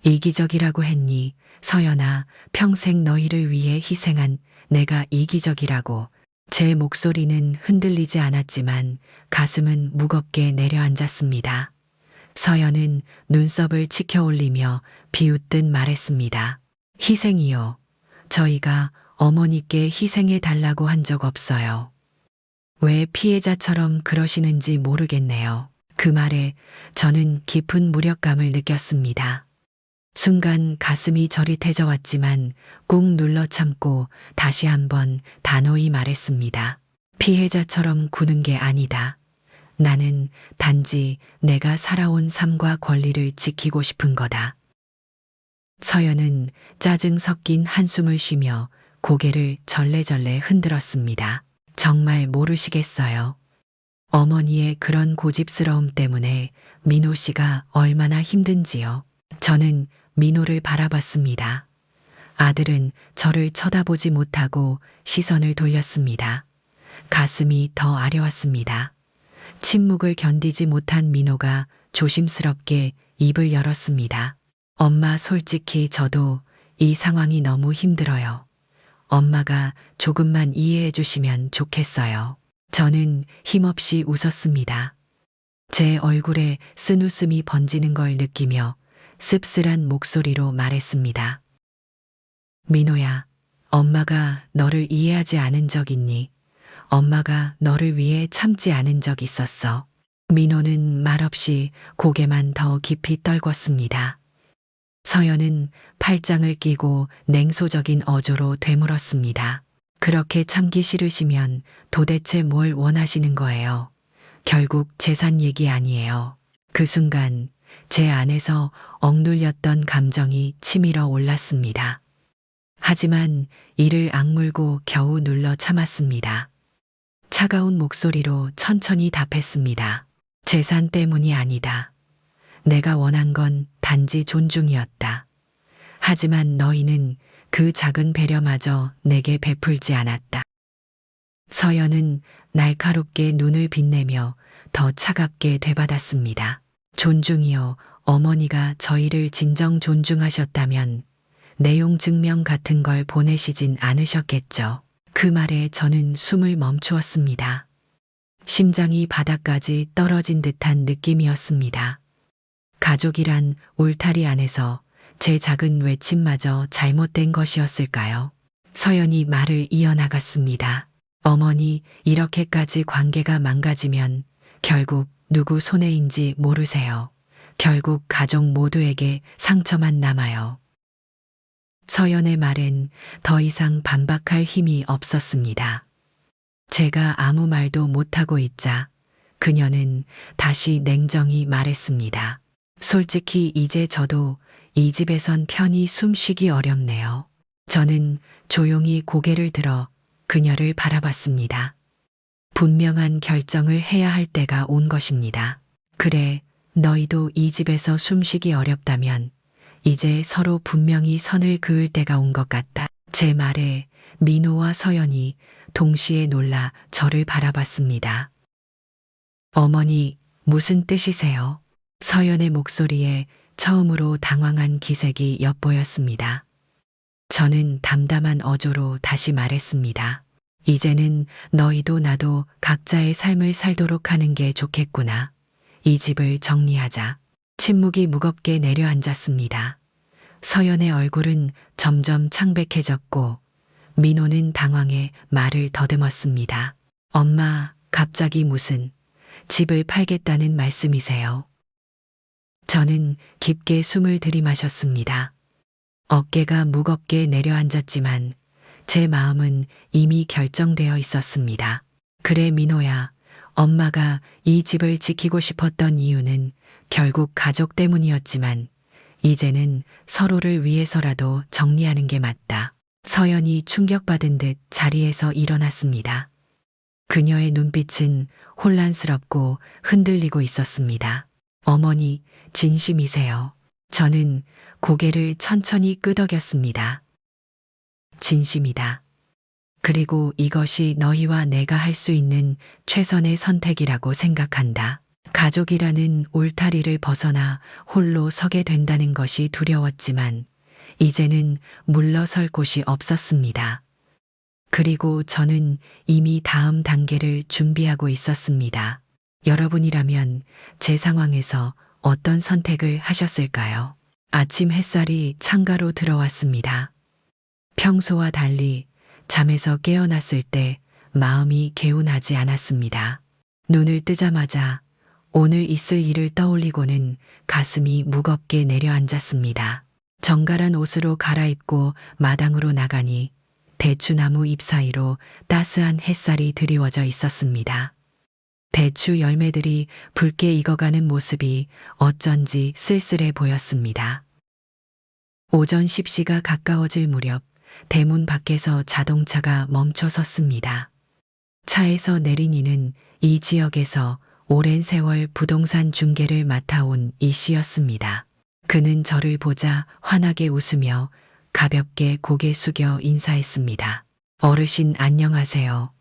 이기적이라고 했니? 서연아, 평생 너희를 위해 희생한 내가 이기적이라고. 제 목소리는 흔들리지 않았지만 가슴은 무겁게 내려앉았습니다. 서연은 눈썹을 치켜 올리며 비웃듯 말했습니다. 희생이요. 저희가 어머니께 희생해 달라고 한 적 없어요. 왜 피해자처럼 그러시는지 모르겠네요. 그 말에 저는 깊은 무력감을 느꼈습니다. 순간 가슴이 저릿해져 왔지만 꾹 눌러 참고 다시 한번 단호히 말했습니다. 피해자처럼 구는 게 아니다. 나는 단지 내가 살아온 삶과 권리를 지키고 싶은 거다. 서연은 짜증 섞인 한숨을 쉬며 고개를 절레절레 흔들었습니다. 정말 모르시겠어요. 어머니의 그런 고집스러움 때문에 민호 씨가 얼마나 힘든지요. 저는 민호를 바라봤습니다. 아들은 저를 쳐다보지 못하고 시선을 돌렸습니다. 가슴이 더 아려왔습니다. 침묵을 견디지 못한 민호가 조심스럽게 입을 열었습니다. 엄마, 솔직히 저도 이 상황이 너무 힘들어요. 엄마가 조금만 이해해 주시면 좋겠어요. 저는 힘없이 웃었습니다. 제 얼굴에 쓴웃음이 번지는 걸 느끼며 씁쓸한 목소리로 말했습니다. 민호야, 엄마가 너를 이해하지 않은 적 있니? 엄마가 너를 위해 참지 않은 적 있었어. 민호는 말없이 고개만 더 깊이 떨궜습니다. 서연은 팔짱을 끼고 냉소적인 어조로 되물었습니다. 그렇게 참기 싫으시면 도대체 뭘 원하시는 거예요? 결국 재산 얘기 아니에요. 그 순간 제 안에서 억눌렸던 감정이 치밀어 올랐습니다. 하지만 이를 악물고 겨우 눌러 참았습니다. 차가운 목소리로 천천히 답했습니다. 재산 때문이 아니다. 내가 원한 건 단지 존중이었다. 하지만 너희는 그 작은 배려마저 내게 베풀지 않았다. 서연은 날카롭게 눈을 빛내며 더 차갑게 되받았습니다. 존중이요. 어머니가 저희를 진정 존중하셨다면 내용 증명 같은 걸 보내시진 않으셨겠죠. 그 말에 저는 숨을 멈추었습니다. 심장이 바닥까지 떨어진 듯한 느낌이었습니다. 가족이란 울타리 안에서 제 작은 외침마저 잘못된 것이었을까요? 서연이 말을 이어나갔습니다. 어머니, 이렇게까지 관계가 망가지면 결국 누구 손해인지 모르세요. 결국 가족 모두에게 상처만 남아요. 서연의 말엔 더 이상 반박할 힘이 없었습니다. 제가 아무 말도 못하고 있자 그녀는 다시 냉정히 말했습니다. 솔직히 이제 저도 이 집에선 편히 숨쉬기 어렵네요. 저는 조용히 고개를 들어 그녀를 바라봤습니다. 분명한 결정을 해야 할 때가 온 것입니다. 그래, 너희도 이 집에서 숨쉬기 어렵다면 이제 서로 분명히 선을 그을 때가 온 것 같다. 제 말에 민호와 서연이 동시에 놀라 저를 바라봤습니다. 어머니, 무슨 뜻이세요? 서연의 목소리에 처음으로 당황한 기색이 엿보였습니다. 저는 담담한 어조로 다시 말했습니다. 이제는 너희도 나도 각자의 삶을 살도록 하는 게 좋겠구나. 이 집을 정리하자. 침묵이 무겁게 내려앉았습니다. 서연의 얼굴은 점점 창백해졌고 민호는 당황해 말을 더듬었습니다. 엄마, 갑자기 무슨 집을 팔겠다는 말씀이세요? 저는 깊게 숨을 들이마셨습니다. 어깨가 무겁게 내려앉았지만 제 마음은 이미 결정되어 있었습니다. 그래, 민호야. 엄마가 이 집을 지키고 싶었던 이유는 결국 가족 때문이었지만 이제는 서로를 위해서라도 정리하는 게 맞다. 서연이 충격받은 듯 자리에서 일어났습니다. 그녀의 눈빛은 혼란스럽고 흔들리고 있었습니다. 어머니, 진심이세요? 저는 고개를 천천히 끄덕였습니다. 진심이다. 그리고 이것이 너희와 내가 할 수 있는 최선의 선택이라고 생각한다. 가족이라는 울타리를 벗어나 홀로 서게 된다는 것이 두려웠지만 이제는 물러설 곳이 없었습니다. 그리고 저는 이미 다음 단계를 준비하고 있었습니다. 여러분이라면 제 상황에서 어떤 선택을 하셨을까요? 아침 햇살이 창가로 들어왔습니다. 평소와 달리 잠에서 깨어났을 때 마음이 개운하지 않았습니다. 눈을 뜨자마자 오늘 있을 일을 떠올리고는 가슴이 무겁게 내려앉았습니다. 정갈한 옷으로 갈아입고 마당으로 나가니 대추나무 잎 사이로 따스한 햇살이 드리워져 있었습니다. 대추 열매들이 붉게 익어가는 모습이 어쩐지 쓸쓸해 보였습니다. 오전 10시가 가까워질 무렵 대문 밖에서 자동차가 멈춰 섰습니다. 차에서 내린 이는 이 지역에서 오랜 세월 부동산 중개를 맡아온 이 씨였습니다. 그는 저를 보자 환하게 웃으며 가볍게 고개 숙여 인사했습니다. 어르신 안녕하세요.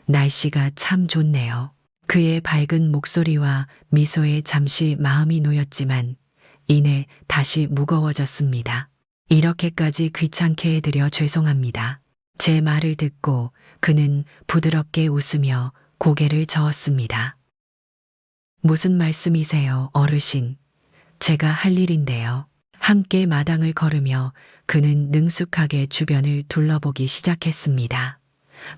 날씨가 참 좋네요. 그의 밝은 목소리와 미소에 잠시 마음이 놓였지만 이내 다시 무거워졌습니다. 이렇게까지 귀찮게 해드려 죄송합니다. 제 말을 듣고 그는 부드럽게 웃으며 고개를 저었습니다. 무슨 말씀이세요, 어르신? 제가 할 일인데요. 함께 마당을 걸으며 그는 능숙하게 주변을 둘러보기 시작했습니다.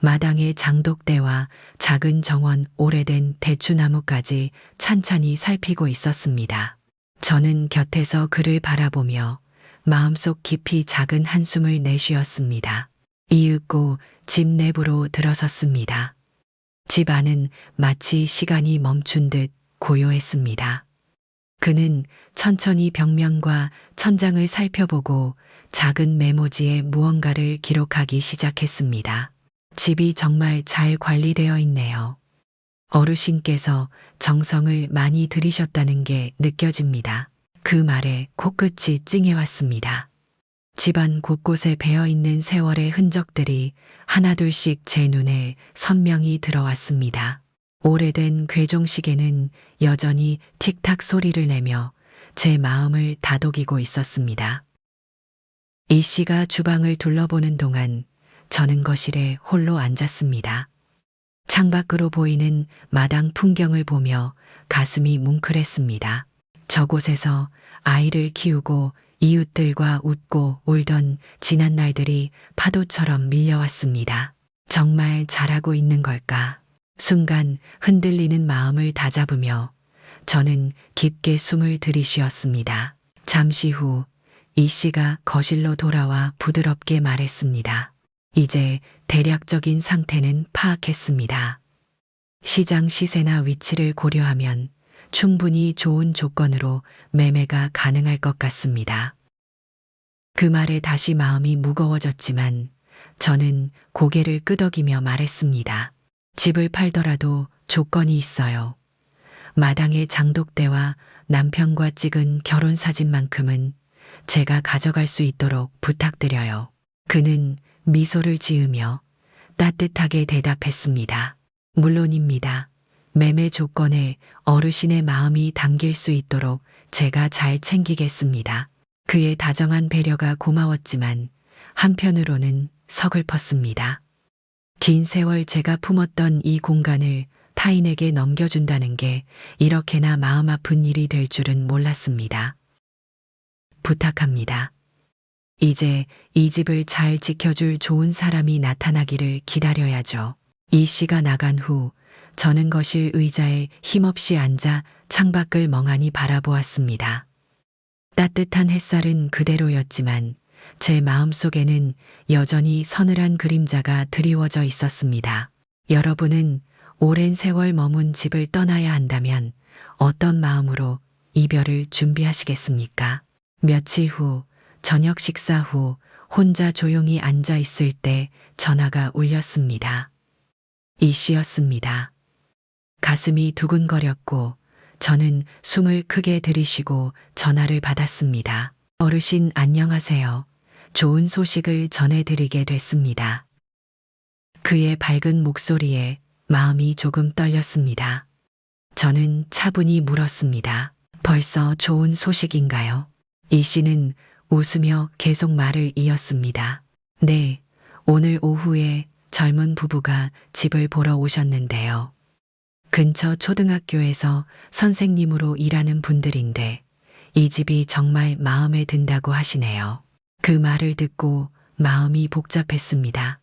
마당의 장독대와 작은 정원, 오래된 대추나무까지 찬찬히 살피고 있었습니다. 저는 곁에서 그를 바라보며 마음속 깊이 작은 한숨을 내쉬었습니다. 이윽고 집 내부로 들어섰습니다. 집 안은 마치 시간이 멈춘 듯 고요했습니다. 그는 천천히 벽면과 천장을 살펴보고 작은 메모지에 무언가를 기록하기 시작했습니다. 집이 정말 잘 관리되어 있네요. 어르신께서 정성을 많이 들이셨다는 게 느껴집니다. 그 말에 코끝이 찡해왔습니다. 집안 곳곳에 배어있는 세월의 흔적들이 하나둘씩 제 눈에 선명히 들어왔습니다. 오래된 괴종시계는 여전히 틱탁 소리를 내며 제 마음을 다독이고 있었습니다. 이 씨가 주방을 둘러보는 동안 저는 거실에 홀로 앉았습니다. 창밖으로 보이는 마당 풍경을 보며 가슴이 뭉클했습니다. 저곳에서 아이를 키우고 이웃들과 웃고 울던 지난 날들이 파도처럼 밀려왔습니다. 정말 잘하고 있는 걸까? 순간 흔들리는 마음을 다잡으며 저는 깊게 숨을 들이쉬었습니다. 잠시 후 이 씨가 거실로 돌아와 부드럽게 말했습니다. 이제 대략적인 상태는 파악했습니다. 시장 시세나 위치를 고려하면 충분히 좋은 조건으로 매매가 가능할 것 같습니다. 그 말에 다시 마음이 무거워졌지만 저는 고개를 끄덕이며 말했습니다. 집을 팔더라도 조건이 있어요. 마당의 장독대와 남편과 찍은 결혼 사진만큼은 제가 가져갈 수 있도록 부탁드려요. 그는 미소를 지으며 따뜻하게 대답했습니다. 물론입니다. 매매 조건에 어르신의 마음이 담길 수 있도록 제가 잘 챙기겠습니다. 그의 다정한 배려가 고마웠지만 한편으로는 서글펐습니다. 긴 세월 제가 품었던 이 공간을 타인에게 넘겨준다는 게 이렇게나 마음 아픈 일이 될 줄은 몰랐습니다. 부탁합니다. 이제 이 집을 잘 지켜줄 좋은 사람이 나타나기를 기다려야죠. 이 씨가 나간 후 저는 거실 의자에 힘없이 앉아 창밖을 멍하니 바라보았습니다. 따뜻한 햇살은 그대로였지만 제 마음속에는 여전히 서늘한 그림자가 드리워져 있었습니다. 여러분은 오랜 세월 머문 집을 떠나야 한다면 어떤 마음으로 이별을 준비하시겠습니까? 며칠 후, 저녁 식사 후 혼자 조용히 앉아 있을 때 전화가 울렸습니다. 이 씨였습니다. 가슴이 두근거렸고 저는 숨을 크게 들이쉬고 전화를 받았습니다. 어르신 안녕하세요. 좋은 소식을 전해드리게 됐습니다. 그의 밝은 목소리에 마음이 조금 떨렸습니다. 저는 차분히 물었습니다. 벌써 좋은 소식인가요? 이 씨는 웃으며 계속 말을 이었습니다. 네, 오늘 오후에 젊은 부부가 집을 보러 오셨는데요. 근처 초등학교에서 선생님으로 일하는 분들인데 이 집이 정말 마음에 든다고 하시네요. 그 말을 듣고 마음이 복잡했습니다.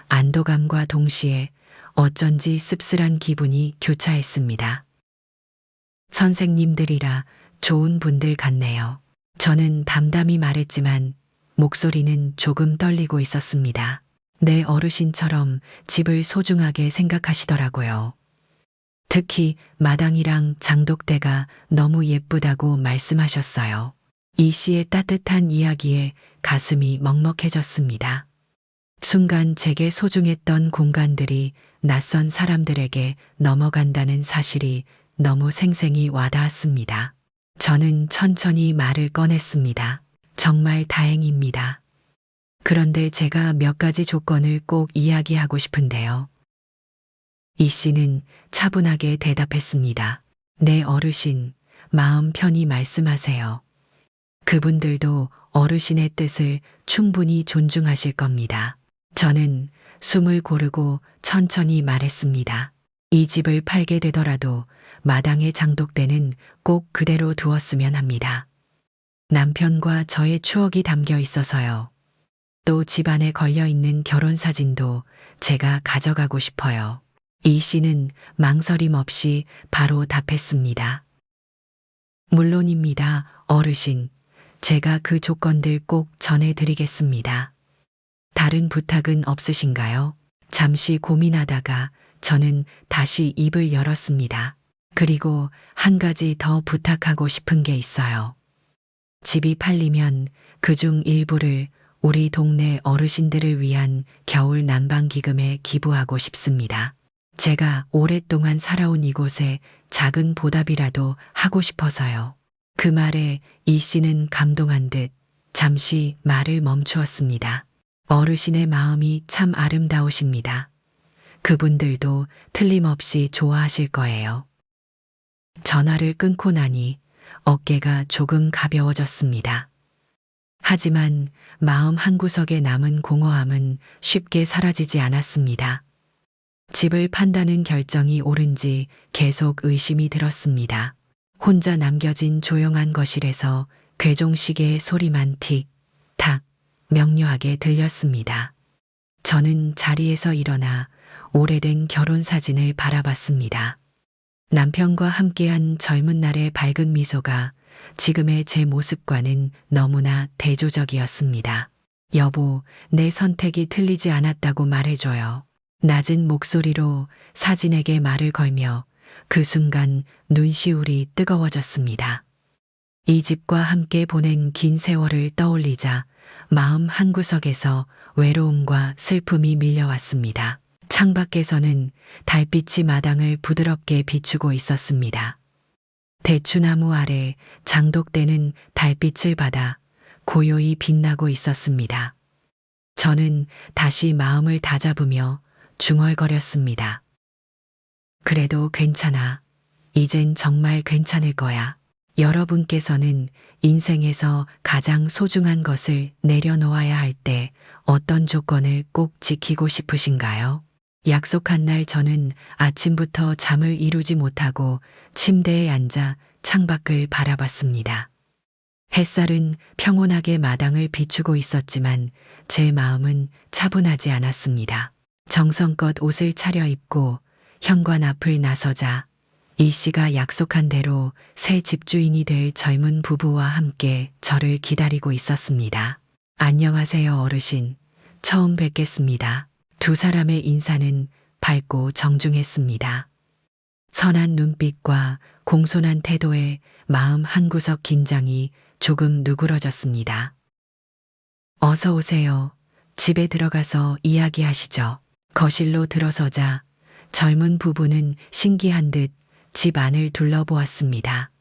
안도감과 동시에 어쩐지 씁쓸한 기분이 교차했습니다. 선생님들이라 좋은 분들 같네요. 저는 담담히 말했지만 목소리는 조금 떨리고 있었습니다. 내 어르신처럼 집을 소중하게 생각하시더라고요. 특히 마당이랑 장독대가 너무 예쁘다고 말씀하셨어요. 이 씨의 따뜻한 이야기에 가슴이 먹먹해졌습니다. 순간 제게 소중했던 공간들이 낯선 사람들에게 넘어간다는 사실이 너무 생생히 와닿았습니다. 저는 천천히 말을 꺼냈습니다. 정말 다행입니다. 그런데 제가 몇 가지 조건을 꼭 이야기하고 싶은데요. 이 씨는 차분하게 대답했습니다. 네, 어르신, 마음 편히 말씀하세요. 그분들도 어르신의 뜻을 충분히 존중하실 겁니다. 저는 숨을 고르고 천천히 말했습니다. 이 집을 팔게 되더라도 마당의 장독대는 꼭 그대로 두었으면 합니다. 남편과 저의 추억이 담겨 있어서요. 또 집안에 걸려있는 결혼사진도 제가 가져가고 싶어요. 이 씨는 망설임 없이 바로 답했습니다. 물론입니다, 어르신. 제가 그 조건들 꼭 전해드리겠습니다. 다른 부탁은 없으신가요? 잠시 고민하다가 저는 다시 입을 열었습니다. 그리고 한 가지 더 부탁하고 싶은 게 있어요. 집이 팔리면 그중 일부를 우리 동네 어르신들을 위한 겨울 난방기금에 기부하고 싶습니다. 제가 오랫동안 살아온 이곳에 작은 보답이라도 하고 싶어서요. 그 말에 이 씨는 감동한 듯 잠시 말을 멈추었습니다. 어르신의 마음이 참 아름다우십니다. 그분들도 틀림없이 좋아하실 거예요. 전화를 끊고 나니 어깨가 조금 가벼워졌습니다. 하지만 마음 한구석에 남은 공허함은 쉽게 사라지지 않았습니다. 집을 판다는 결정이 옳은지 계속 의심이 들었습니다. 혼자 남겨진 조용한 거실에서 괴종시계의 소리만 틱, 탁, 명료하게 들렸습니다. 저는 자리에서 일어나 오래된 결혼 사진을 바라봤습니다. 남편과 함께한 젊은 날의 밝은 미소가 지금의 제 모습과는 너무나 대조적이었습니다. 여보, 내 선택이 틀리지 않았다고 말해줘요. 낮은 목소리로 사진에게 말을 걸며 그 순간 눈시울이 뜨거워졌습니다. 이 집과 함께 보낸 긴 세월을 떠올리자 마음 한구석에서 외로움과 슬픔이 밀려왔습니다. 창밖에서는 달빛이 마당을 부드럽게 비추고 있었습니다. 대추나무 아래 장독대는 달빛을 받아 고요히 빛나고 있었습니다. 저는 다시 마음을 다잡으며 중얼거렸습니다. 그래도 괜찮아. 이젠 정말 괜찮을 거야. 여러분께서는 인생에서 가장 소중한 것을 내려놓아야 할 때 어떤 조건을 꼭 지키고 싶으신가요? 약속한 날 저는 아침부터 잠을 이루지 못하고 침대에 앉아 창밖을 바라봤습니다. 햇살은 평온하게 마당을 비추고 있었지만 제 마음은 차분하지 않았습니다. 정성껏 옷을 차려입고 현관 앞을 나서자 이 씨가 약속한 대로 새 집주인이 될 젊은 부부와 함께 저를 기다리고 있었습니다. 안녕하세요, 어르신. 처음 뵙겠습니다. 두 사람의 인사는 밝고 정중했습니다. 선한 눈빛과 공손한 태도에 마음 한구석 긴장이 조금 누그러졌습니다. 어서 오세요. 집에 들어가서 이야기하시죠. 거실로 들어서자 젊은 부부는 신기한 듯 집 안을 둘러보았습니다.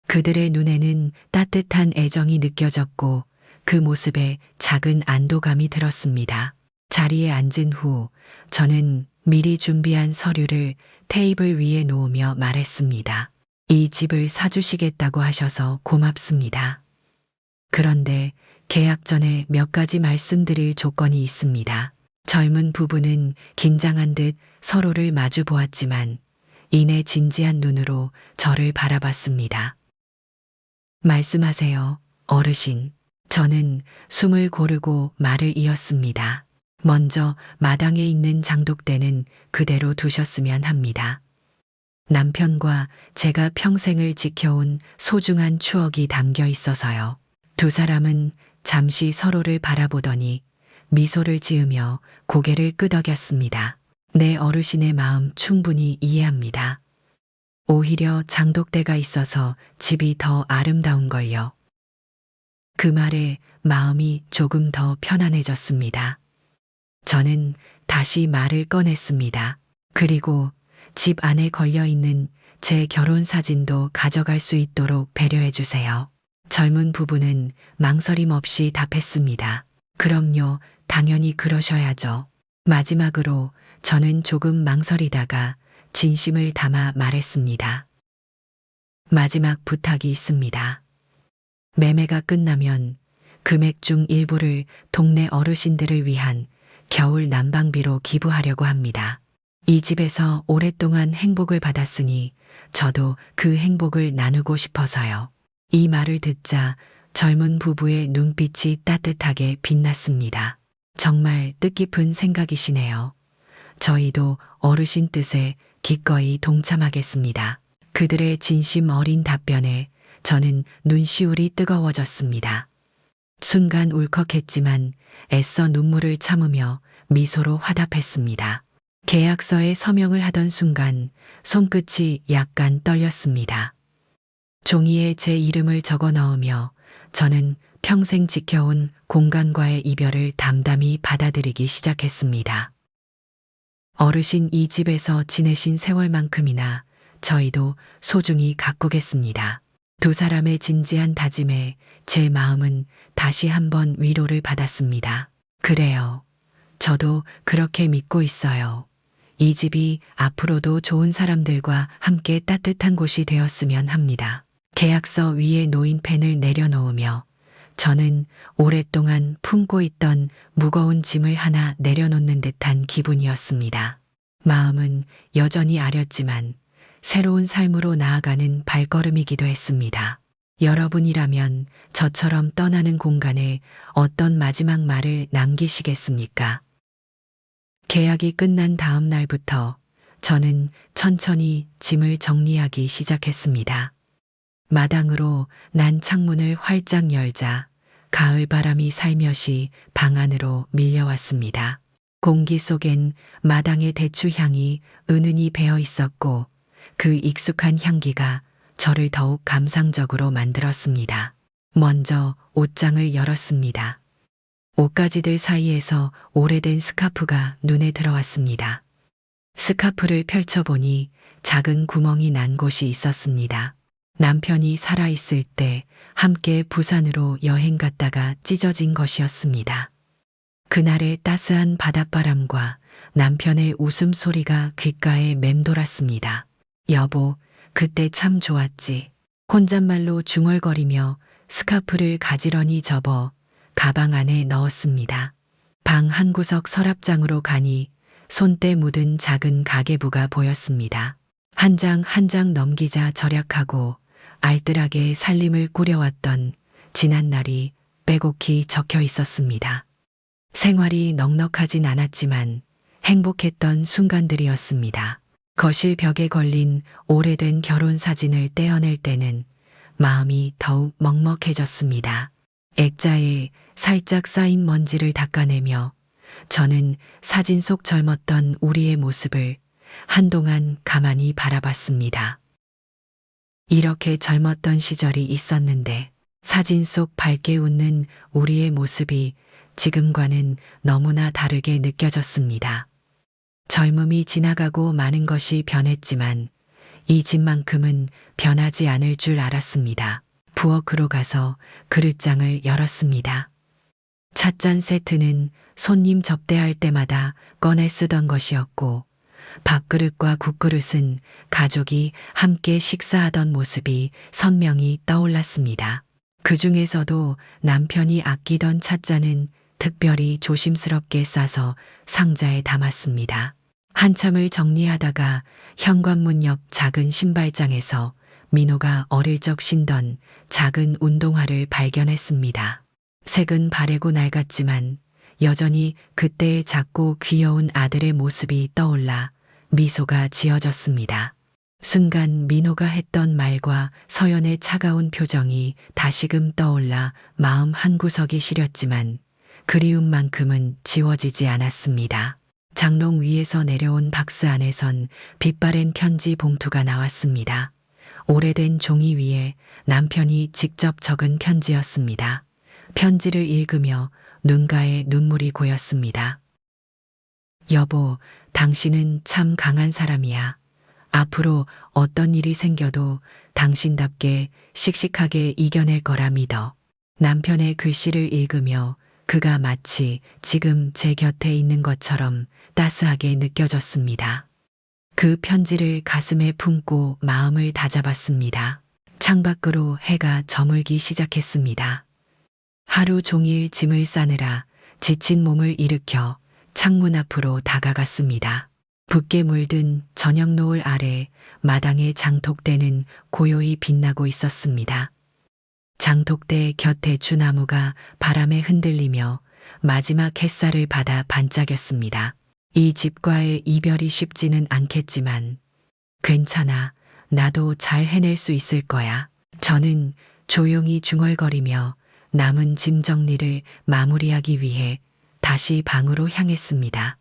그들의 눈에는 따뜻한 애정이 느껴졌고 그 모습에 작은 안도감이 들었습니다. 자리에 앉은 후 저는 미리 준비한 서류를 테이블 위에 놓으며 말했습니다. 이 집을 사주시겠다고 하셔서 고맙습니다. 그런데 계약 전에 몇 가지 말씀드릴 조건이 있습니다. 젊은 부부는 긴장한 듯 서로를 마주 보았지만 이내 진지한 눈으로 저를 바라봤습니다. 말씀하세요, 어르신. 저는 숨을 고르고 말을 이었습니다. 먼저 마당에 있는 장독대는 그대로 두셨으면 합니다. 남편과 제가 평생을 지켜온 소중한 추억이 담겨 있어서요. 두 사람은 잠시 서로를 바라보더니 미소를 지으며 고개를 끄덕였습니다. 네, 어르신의 마음 충분히 이해합니다. 오히려 장독대가 있어서 집이 더 아름다운걸요. 그 말에 마음이 조금 더 편안해졌습니다. 저는 다시 말을 꺼냈습니다. 그리고 집 안에 걸려있는 제 결혼 사진도 가져갈 수 있도록 배려해 주세요. 젊은 부부는 망설임 없이 답했습니다. 그럼요, 당연히 그러셔야죠. 마지막으로 저는 조금 망설이다가 진심을 담아 말했습니다. 마지막 부탁이 있습니다. 매매가 끝나면 금액 중 일부를 동네 어르신들을 위한 겨울 난방비로 기부하려고 합니다. 이 집에서 오랫동안 행복을 받았으니 저도 그 행복을 나누고 싶어서요. 이 말을 듣자 젊은 부부의 눈빛이 따뜻하게 빛났습니다. 정말 뜻깊은 생각이시네요. 저희도 어르신 뜻에 기꺼이 동참하겠습니다. 그들의 진심 어린 답변에 저는 눈시울이 뜨거워졌습니다. 순간 울컥했지만 애써 눈물을 참으며 미소로 화답했습니다. 계약서에 서명을 하던 순간 손끝이 약간 떨렸습니다. 종이에 제 이름을 적어 넣으며 저는 평생 지켜온 공간과의 이별을 담담히 받아들이기 시작했습니다. 어르신 이 집에서 지내신 세월만큼이나 저희도 소중히 가꾸겠습니다. 두 사람의 진지한 다짐에 제 마음은 다시 한번 위로를 받았습니다. 그래요. 저도 그렇게 믿고 있어요. 이 집이 앞으로도 좋은 사람들과 함께 따뜻한 곳이 되었으면 합니다. 계약서 위에 놓인 펜을 내려놓으며 저는 오랫동안 품고 있던 무거운 짐을 하나 내려놓는 듯한 기분이었습니다. 마음은 여전히 아렸지만 새로운 삶으로 나아가는 발걸음이기도 했습니다. 여러분이라면 저처럼 떠나는 공간에 어떤 마지막 말을 남기시겠습니까? 계약이 끝난 다음 날부터 저는 천천히 짐을 정리하기 시작했습니다. 마당으로 난 창문을 활짝 열자 가을 바람이 살며시 방 안으로 밀려왔습니다. 공기 속엔 마당의 대추향이 은은히 배어 있었고 그 익숙한 향기가 저를 더욱 감상적으로 만들었습니다. 먼저 옷장을 열었습니다. 옷가지들 사이에서 오래된 스카프가 눈에 들어왔습니다. 스카프를 펼쳐보니 작은 구멍이 난 곳이 있었습니다. 남편이 살아있을 때 함께 부산으로 여행 갔다가 찢어진 것이었습니다. 그날의 따스한 바닷바람과 남편의 웃음소리가 귓가에 맴돌았습니다. 여보, 그때 참 좋았지. 혼잣말로 중얼거리며 스카프를 가지런히 접어 가방 안에 넣었습니다. 방 한구석 서랍장으로 가니 손때 묻은 작은 가계부가 보였습니다. 한 장 한 장 넘기자 절약하고 알뜰하게 살림을 꾸려왔던 지난 날이 빼곡히 적혀 있었습니다. 생활이 넉넉하진 않았지만 행복했던 순간들이었습니다. 거실 벽에 걸린 오래된 결혼 사진을 떼어낼 때는 마음이 더욱 먹먹해졌습니다. 액자에 살짝 쌓인 먼지를 닦아내며 저는 사진 속 젊었던 우리의 모습을 한동안 가만히 바라봤습니다. 이렇게 젊었던 시절이 있었는데 사진 속 밝게 웃는 우리의 모습이 지금과는 너무나 다르게 느껴졌습니다. 젊음이 지나가고 많은 것이 변했지만 이 집만큼은 변하지 않을 줄 알았습니다. 부엌으로 가서 그릇장을 열었습니다. 찻잔 세트는 손님 접대할 때마다 꺼내 쓰던 것이었고 밥그릇과 국그릇은 가족이 함께 식사하던 모습이 선명히 떠올랐습니다. 그 중에서도 남편이 아끼던 찻잔은 특별히 조심스럽게 싸서 상자에 담았습니다. 한참을 정리하다가 현관문 옆 작은 신발장에서 민호가 어릴 적 신던 작은 운동화를 발견했습니다. 색은 바래고 낡았지만 여전히 그때의 작고 귀여운 아들의 모습이 떠올라 미소가 지어졌습니다. 순간 민호가 했던 말과 서연의 차가운 표정이 다시금 떠올라 마음 한구석이 시렸지만 그리움만큼은 지워지지 않았습니다. 장롱 위에서 내려온 박스 안에선 빛바랜 편지 봉투가 나왔습니다. 오래된 종이 위에 남편이 직접 적은 편지였습니다. 편지를 읽으며 눈가에 눈물이 고였습니다. 여보, 당신은 참 강한 사람이야. 앞으로 어떤 일이 생겨도 당신답게 씩씩하게 이겨낼 거라 믿어. 남편의 글씨를 읽으며 그가 마치 지금 제 곁에 있는 것처럼 따스하게 느껴졌습니다. 그 편지를 가슴에 품고 마음을 다잡았습니다. 창밖으로 해가 저물기 시작했습니다. 하루 종일 짐을 싸느라 지친 몸을 일으켜 창문 앞으로 다가갔습니다. 붉게 물든 저녁 노을 아래 마당의 장독대는 고요히 빛나고 있었습니다. 장독대 곁에 주나무가 바람에 흔들리며 마지막 햇살을 받아 반짝였습니다. 이 집과의 이별이 쉽지는 않겠지만 괜찮아, 나도 잘 해낼 수 있을 거야. 저는 조용히 중얼거리며 남은 짐 정리를 마무리하기 위해 다시 방으로 향했습니다.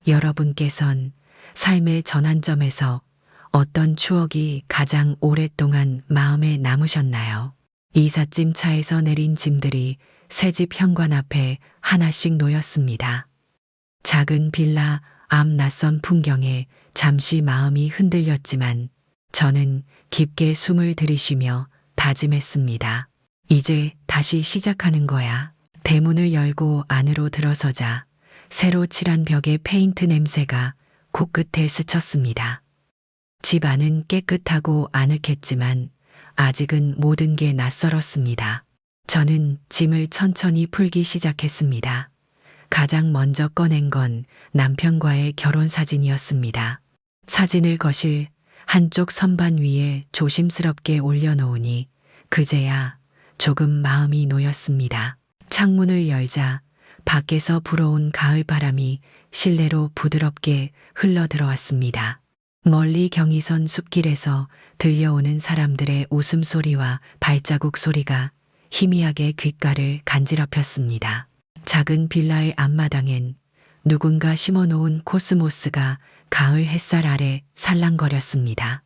여러분께선 삶의 전환점에서 어떤 추억이 가장 오랫동안 마음에 남으셨나요? 이삿짐 차에서 내린 짐들이 새집 현관 앞에 하나씩 놓였습니다. 작은 빌라 앞 낯선 풍경에 잠시 마음이 흔들렸지만 저는 깊게 숨을 들이쉬며 다짐했습니다. 이제 다시 시작하는 거야. 대문을 열고 안으로 들어서자 새로 칠한 벽에 페인트 냄새가 코끝에 스쳤습니다. 집 안은 깨끗하고 아늑했지만 아직은 모든 게 낯설었습니다. 저는 짐을 천천히 풀기 시작했습니다. 가장 먼저 꺼낸 건 남편과의 결혼 사진이었습니다. 사진을 거실 한쪽 선반 위에 조심스럽게 올려놓으니 그제야 조금 마음이 놓였습니다. 창문을 열자 밖에서 불어온 가을 바람이 실내로 부드럽게 흘러 들어왔습니다. 멀리 경의선 숲길에서 들려오는 사람들의 웃음소리와 발자국 소리가 희미하게 귓가를 간지럽혔습니다. 작은 빌라의 앞마당엔 누군가 심어놓은 코스모스가 가을 햇살 아래 살랑거렸습니다.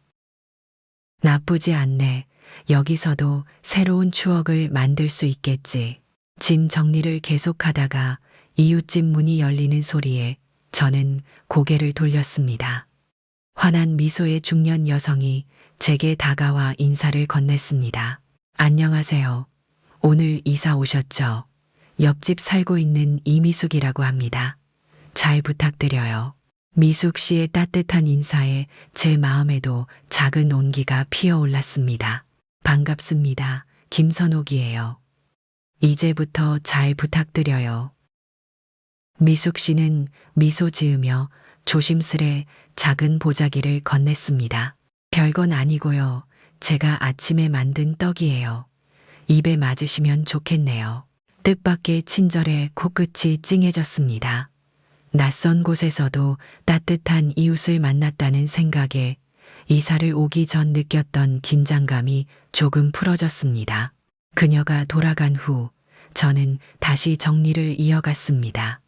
나쁘지 않네. 여기서도 새로운 추억을 만들 수 있겠지. 짐 정리를 계속하다가 이웃집 문이 열리는 소리에 저는 고개를 돌렸습니다. 환한 미소의 중년 여성이 제게 다가와 인사를 건넸습니다. 안녕하세요. 오늘 이사 오셨죠? 옆집 살고 있는 이미숙이라고 합니다. 잘 부탁드려요. 미숙 씨의 따뜻한 인사에 제 마음에도 작은 온기가 피어올랐습니다. 반갑습니다. 김선옥이에요. 이제부터 잘 부탁드려요. 미숙 씨는 미소 지으며 조심스레 작은 보자기를 건넸습니다. 별건 아니고요. 제가 아침에 만든 떡이에요. 입에 맞으시면 좋겠네요. 뜻밖의 친절에 코끝이 찡해졌습니다. 낯선 곳에서도 따뜻한 이웃을 만났다는 생각에 이사를 오기 전 느꼈던 긴장감이 조금 풀어졌습니다. 그녀가 돌아간 후 저는 다시 정리를 이어갔습니다.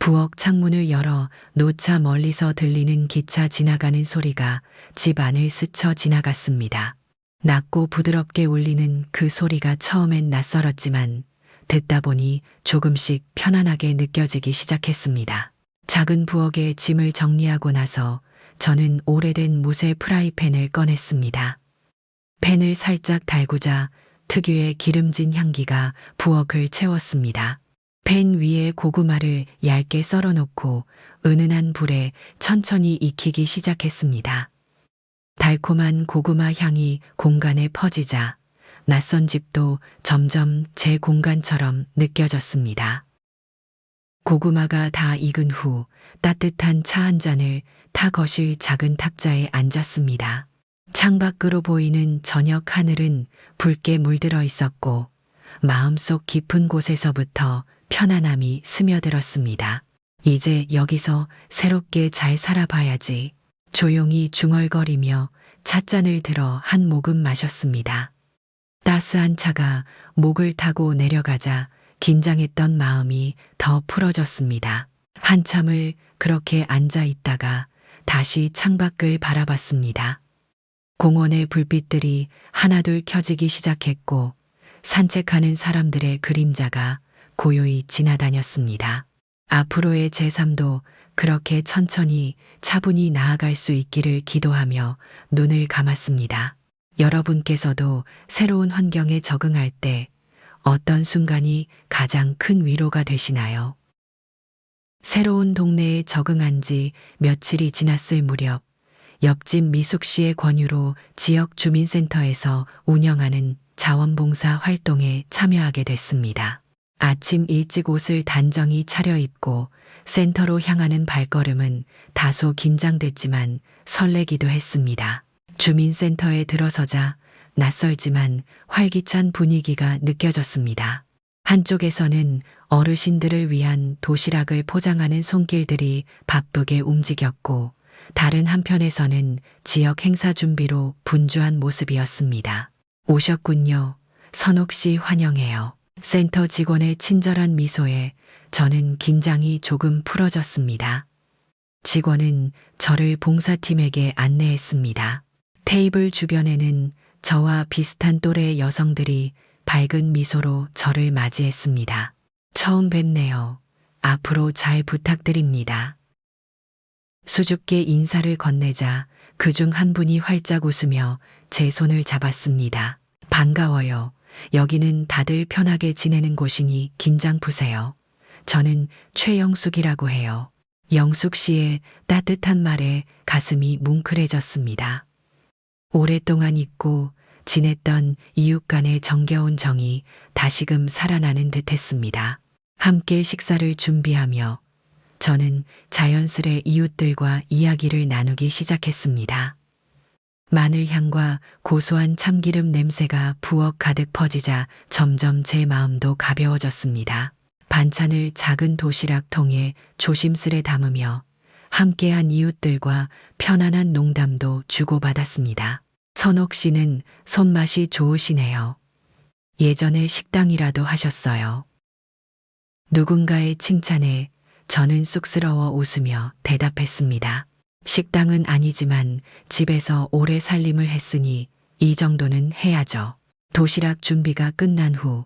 부엌 창문을 열어 노차 멀리서 들리는 기차 지나가는 소리가 집 안을 스쳐 지나갔습니다. 낮고 부드럽게 울리는 그 소리가 처음엔 낯설었지만 듣다 보니 조금씩 편안하게 느껴지기 시작했습니다. 작은 부엌에 짐을 정리하고 나서 저는 오래된 무쇠 프라이팬을 꺼냈습니다. 팬을 살짝 달구자 특유의 기름진 향기가 부엌을 채웠습니다. 팬 위에 고구마를 얇게 썰어놓고 은은한 불에 천천히 익히기 시작했습니다. 달콤한 고구마 향이 공간에 퍼지자 낯선 집도 점점 제 공간처럼 느껴졌습니다. 고구마가 다 익은 후 따뜻한 차 한 잔을 타 거실 작은 탁자에 앉았습니다. 창밖으로 보이는 저녁 하늘은 붉게 물들어 있었고 마음속 깊은 곳에서부터 편안함이 스며들었습니다. 이제 여기서 새롭게 잘 살아봐야지. 조용히 중얼거리며 찻잔을 들어 한 모금 마셨습니다. 따스한 차가 목을 타고 내려가자 긴장했던 마음이 더 풀어졌습니다. 한참을 그렇게 앉아 있다가 다시 창밖을 바라봤습니다. 공원의 불빛들이 하나둘 켜지기 시작했고 산책하는 사람들의 그림자가 고요히 지나다녔습니다. 앞으로의 제 삶도 그렇게 천천히 차분히 나아갈 수 있기를 기도하며 눈을 감았습니다. 여러분께서도 새로운 환경에 적응할 때 어떤 순간이 가장 큰 위로가 되시나요? 새로운 동네에 적응한 지 며칠이 지났을 무렵 옆집 미숙 씨의 권유로 지역 주민센터에서 운영하는 자원봉사 활동에 참여하게 됐습니다. 아침 일찍 옷을 단정히 차려입고 센터로 향하는 발걸음은 다소 긴장됐지만 설레기도 했습니다. 주민센터에 들어서자 낯설지만 활기찬 분위기가 느껴졌습니다. 한쪽에서는 어르신들을 위한 도시락을 포장하는 손길들이 바쁘게 움직였고 다른 한편에서는 지역 행사 준비로 분주한 모습이었습니다. 오셨군요. 선옥 씨 환영해요. 센터 직원의 친절한 미소에 저는 긴장이 조금 풀어졌습니다. 직원은 저를 봉사팀에게 안내했습니다. 테이블 주변에는 저와 비슷한 또래의 여성들이 밝은 미소로 저를 맞이했습니다. 처음 뵙네요. 앞으로 잘 부탁드립니다. 수줍게 인사를 건네자 그중 한 분이 활짝 웃으며 제 손을 잡았습니다. 반가워요. 여기는 다들 편하게 지내는 곳이니 긴장 푸세요. 저는 최영숙이라고 해요. 영숙 씨의 따뜻한 말에 가슴이 뭉클해졌습니다. 오랫동안 잊고 지냈던 이웃 간의 정겨운 정이 다시금 살아나는 듯했습니다. 함께 식사를 준비하며 저는 자연스레 이웃들과 이야기를 나누기 시작했습니다. 마늘향과 고소한 참기름 냄새가 부엌 가득 퍼지자 점점 제 마음도 가벼워졌습니다. 반찬을 작은 도시락 통에 조심스레 담으며 함께한 이웃들과 편안한 농담도 주고받았습니다. 선옥 씨는 손맛이 좋으시네요. 예전에 식당이라도 하셨어요. 누군가의 칭찬에 저는 쑥스러워 웃으며 대답했습니다. 식당은 아니지만 집에서 오래 살림을 했으니 이 정도는 해야죠. 도시락 준비가 끝난 후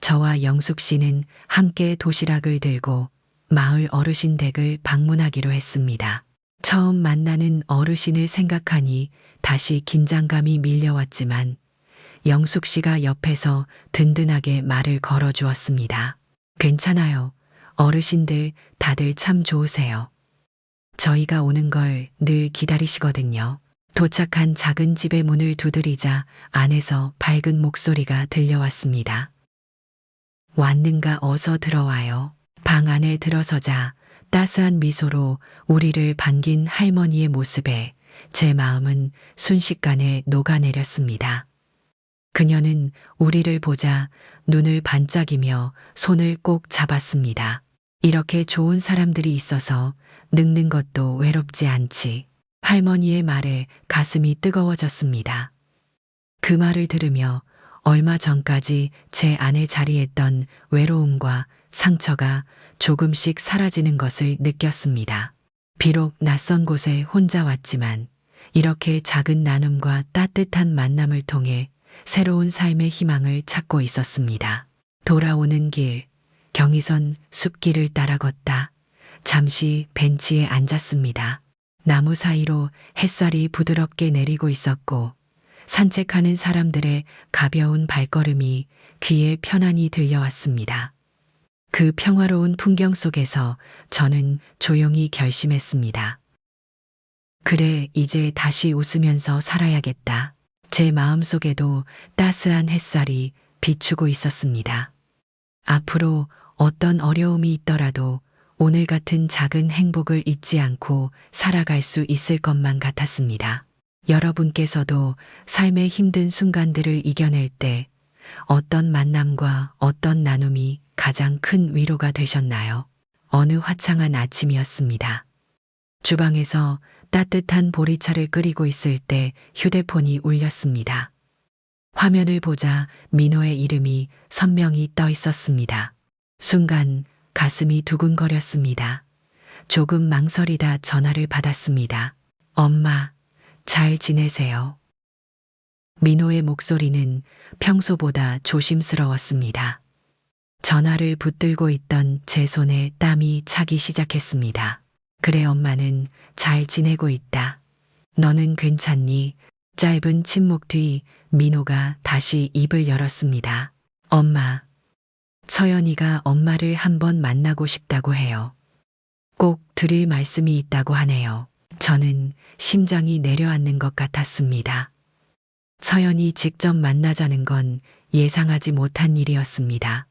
저와 영숙 씨는 함께 도시락을 들고 마을 어르신 댁을 방문하기로 했습니다. 처음 만나는 어르신을 생각하니 다시 긴장감이 밀려왔지만 영숙 씨가 옆에서 든든하게 말을 걸어주었습니다. 괜찮아요. 어르신들 다들 참 좋으세요. 저희가 오는 걸 늘 기다리시거든요. 도착한 작은 집의 문을 두드리자 안에서 밝은 목소리가 들려왔습니다. 왔는가 어서 들어와요. 방 안에 들어서자 따스한 미소로 우리를 반긴 할머니의 모습에 제 마음은 순식간에 녹아내렸습니다. 그녀는 우리를 보자 눈을 반짝이며 손을 꼭 잡았습니다. 이렇게 좋은 사람들이 있어서 늙는 것도 외롭지 않지. 할머니의 말에 가슴이 뜨거워졌습니다. 그 말을 들으며 얼마 전까지 제 안에 자리했던 외로움과 상처가 조금씩 사라지는 것을 느꼈습니다. 비록 낯선 곳에 혼자 왔지만 이렇게 작은 나눔과 따뜻한 만남을 통해 새로운 삶의 희망을 찾고 있었습니다. 돌아오는 길, 경의선 숲길을 따라 걷다. 잠시 벤치에 앉았습니다. 나무 사이로 햇살이 부드럽게 내리고 있었고 산책하는 사람들의 가벼운 발걸음이 귀에 편안히 들려왔습니다. 그 평화로운 풍경 속에서 저는 조용히 결심했습니다. 그래, 이제 다시 웃으면서 살아야겠다. 제 마음속에도 따스한 햇살이 비추고 있었습니다. 앞으로 어떤 어려움이 있더라도 오늘 같은 작은 행복을 잊지 않고 살아갈 수 있을 것만 같았습니다. 여러분께서도 삶의 힘든 순간들을 이겨낼 때 어떤 만남과 어떤 나눔이 가장 큰 위로가 되셨나요? 어느 화창한 아침이었습니다. 주방에서 따뜻한 보리차를 끓이고 있을 때 휴대폰이 울렸습니다. 화면을 보자 민호의 이름이 선명히 떠 있었습니다. 순간 가슴이 두근거렸습니다. 조금 망설이다 전화를 받았습니다. 엄마, 잘 지내세요? 민호의 목소리는 평소보다 조심스러웠습니다. 전화를 붙들고 있던 제 손에 땀이 차기 시작했습니다. 그래, 엄마는 잘 지내고 있다. 너는 괜찮니? 짧은 침묵 뒤 민호가 다시 입을 열었습니다. 엄마, 서연이가 엄마를 한번 만나고 싶다고 해요. 꼭 드릴 말씀이 있다고 하네요. 저는 심장이 내려앉는 것 같았습니다. 서연이 직접 만나자는 건 예상하지 못한 일이었습니다.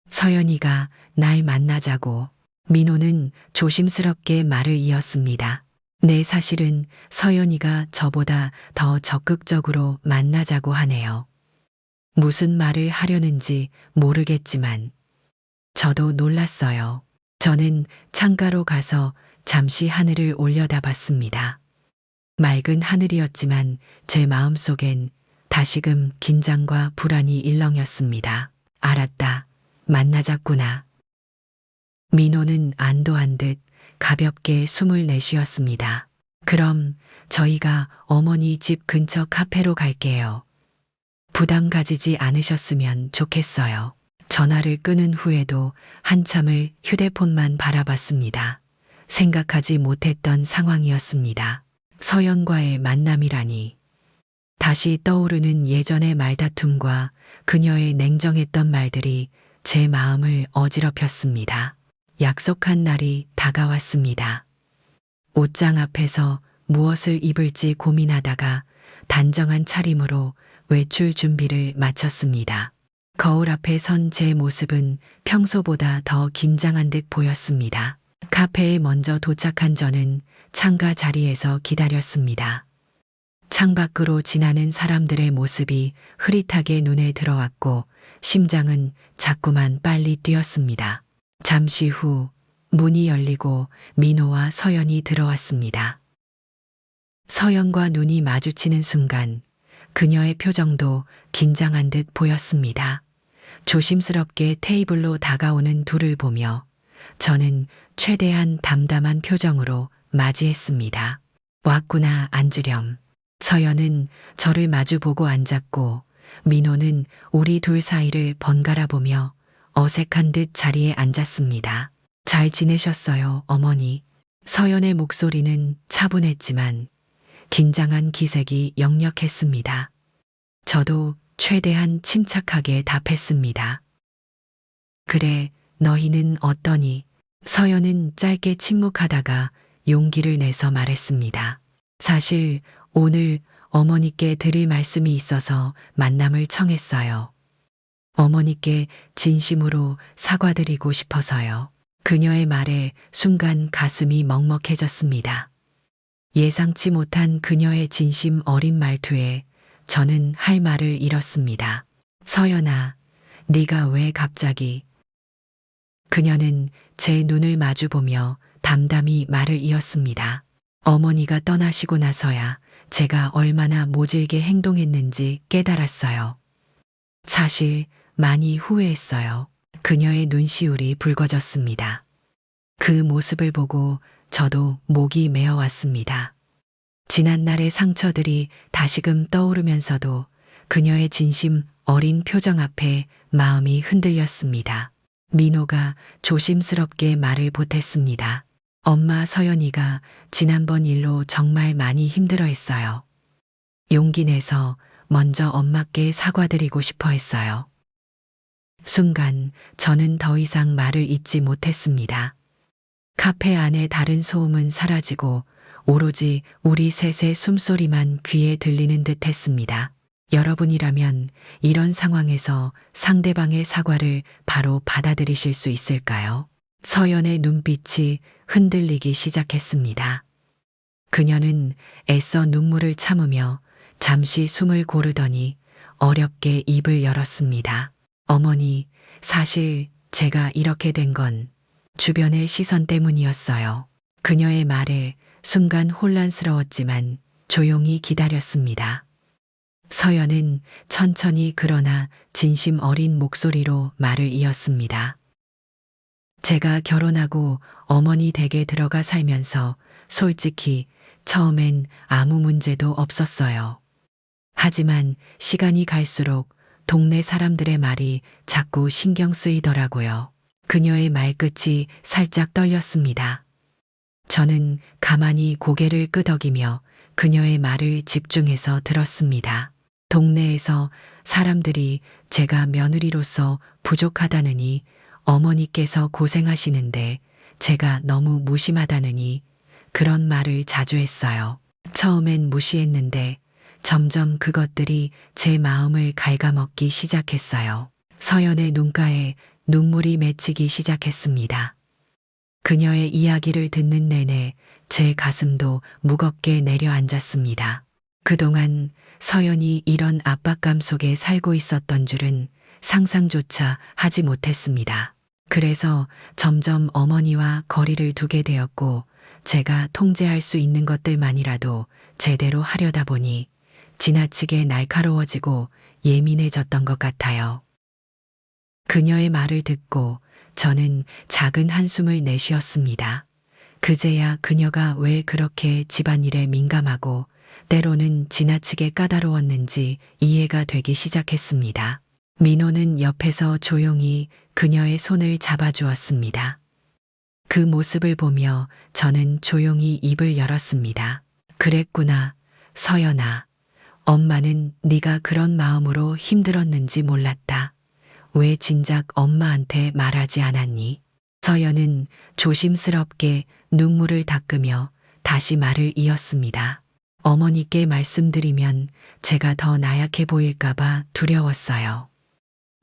서연이가 날 만나자고. 민호는 조심스럽게 말을 이었습니다. 네, 사실은 서연이가 저보다 더 적극적으로 만나자고 하네요. 무슨 말을 하려는지 모르겠지만 저도 놀랐어요. 저는 창가로 가서 잠시 하늘을 올려다봤습니다. 맑은 하늘이었지만 제 마음속엔 다시금 긴장과 불안이 일렁였습니다. 알았다. 만나자꾸나. 민호는 안도한 듯 가볍게 숨을 내쉬었습니다. 그럼 저희가 어머니 집 근처 카페로 갈게요. 부담 가지지 않으셨으면 좋겠어요. 전화를 끊은 후에도 한참을 휴대폰만 바라봤습니다. 생각하지 못했던 상황이었습니다. 서연과의 만남이라니. 다시 떠오르는 예전의 말다툼과 그녀의 냉정했던 말들이 제 마음을 어지럽혔습니다. 약속한 날이 다가왔습니다. 옷장 앞에서 무엇을 입을지 고민하다가 단정한 차림으로 외출 준비를 마쳤습니다. 거울 앞에 선 제 모습은 평소보다 더 긴장한 듯 보였습니다. 카페에 먼저 도착한 저는 창가 자리에서 기다렸습니다. 창밖으로 지나는 사람들의 모습이 흐릿하게 눈에 들어왔고 심장은 자꾸만 빨리 뛰었습니다. 잠시 후 문이 열리고 민호와 서연이 들어왔습니다. 서연과 눈이 마주치는 순간 그녀의 표정도 긴장한 듯 보였습니다. 조심스럽게 테이블로 다가오는 둘을 보며 저는 최대한 담담한 표정으로 맞이했습니다. 왔구나, 앉으렴. 서연은 저를 마주보고 앉았고 민호는 우리 둘 사이를 번갈아 보며 어색한 듯 자리에 앉았습니다. 잘 지내셨어요, 어머니? 서연의 목소리는 차분했지만 긴장한 기색이 역력했습니다. 저도 최대한 침착하게 답했습니다. 그래, 너희는 어떠니? 서연은 짧게 침묵하다가 용기를 내서 말했습니다. 사실 오늘 어머니께 드릴 말씀이 있어서 만남을 청했어요. 어머니께 진심으로 사과드리고 싶어서요. 그녀의 말에 순간 가슴이 먹먹해졌습니다. 예상치 못한 그녀의 진심 어린 말투에 저는 할 말을 잃었습니다. 서연아, 네가 왜 갑자기? 그녀는 제 눈을 마주보며 담담히 말을 이었습니다. 어머니가 떠나시고 나서야 제가 얼마나 모질게 행동했는지 깨달았어요. 사실 많이 후회했어요. 그녀의 눈시울이 붉어졌습니다. 그 모습을 보고 저도 목이 메어왔습니다. 지난날의 상처들이 다시금 떠오르면서도 그녀의 진심 어린 표정 앞에 마음이 흔들렸습니다. 민호가 조심스럽게 말을 보탰습니다. 엄마 서연이가 지난번 일로 정말 많이 힘들어했어요. 용기 내서 먼저 엄마께 사과드리고 싶어 했어요. 순간 저는 더 이상 말을 잇지 못했습니다. 카페 안의 다른 소음은 사라지고 오로지 우리 셋의 숨소리만 귀에 들리는 듯 했습니다. 여러분이라면 이런 상황에서 상대방의 사과를 바로 받아들이실 수 있을까요? 서연의 눈빛이 흔들리기 시작했습니다. 그녀는 애써 눈물을 참으며 잠시 숨을 고르더니 어렵게 입을 열었습니다. 어머니, 사실 제가 이렇게 된 건 주변의 시선 때문이었어요. 그녀의 말에 순간 혼란스러웠지만 조용히 기다렸습니다. 서연은 천천히 그러나 진심 어린 목소리로 말을 이었습니다. 제가 결혼하고 어머니 댁에 들어가 살면서 솔직히 처음엔 아무 문제도 없었어요. 하지만 시간이 갈수록 동네 사람들의 말이 자꾸 신경 쓰이더라고요. 그녀의 말끝이 살짝 떨렸습니다. 저는 가만히 고개를 끄덕이며 그녀의 말을 집중해서 들었습니다. 동네에서 사람들이 제가 며느리로서 부족하다느니 어머니께서 고생하시는데 제가 너무 무심하다느니 그런 말을 자주 했어요. 처음엔 무시했는데 점점 그것들이 제 마음을 갉아먹기 시작했어요. 서연의 눈가에 눈물이 맺히기 시작했습니다. 그녀의 이야기를 듣는 내내 제 가슴도 무겁게 내려앉았습니다. 그동안 서연이 이런 압박감 속에 살고 있었던 줄은 상상조차 하지 못했습니다. 그래서 점점 어머니와 거리를 두게 되었고 제가 통제할 수 있는 것들만이라도 제대로 하려다 보니 지나치게 날카로워지고 예민해졌던 것 같아요. 그녀의 말을 듣고 저는 작은 한숨을 내쉬었습니다. 그제야 그녀가 왜 그렇게 집안일에 민감하고 때로는 지나치게 까다로웠는지 이해가 되기 시작했습니다. 민호는 옆에서 조용히 그녀의 손을 잡아주었습니다. 그 모습을 보며 저는 조용히 입을 열었습니다. 그랬구나, 서연아. 엄마는 네가 그런 마음으로 힘들었는지 몰랐다. 왜 진작 엄마한테 말하지 않았니? 서연은 조심스럽게 눈물을 닦으며 다시 말을 이었습니다. 어머니께 말씀드리면 제가 더 나약해 보일까봐 두려웠어요.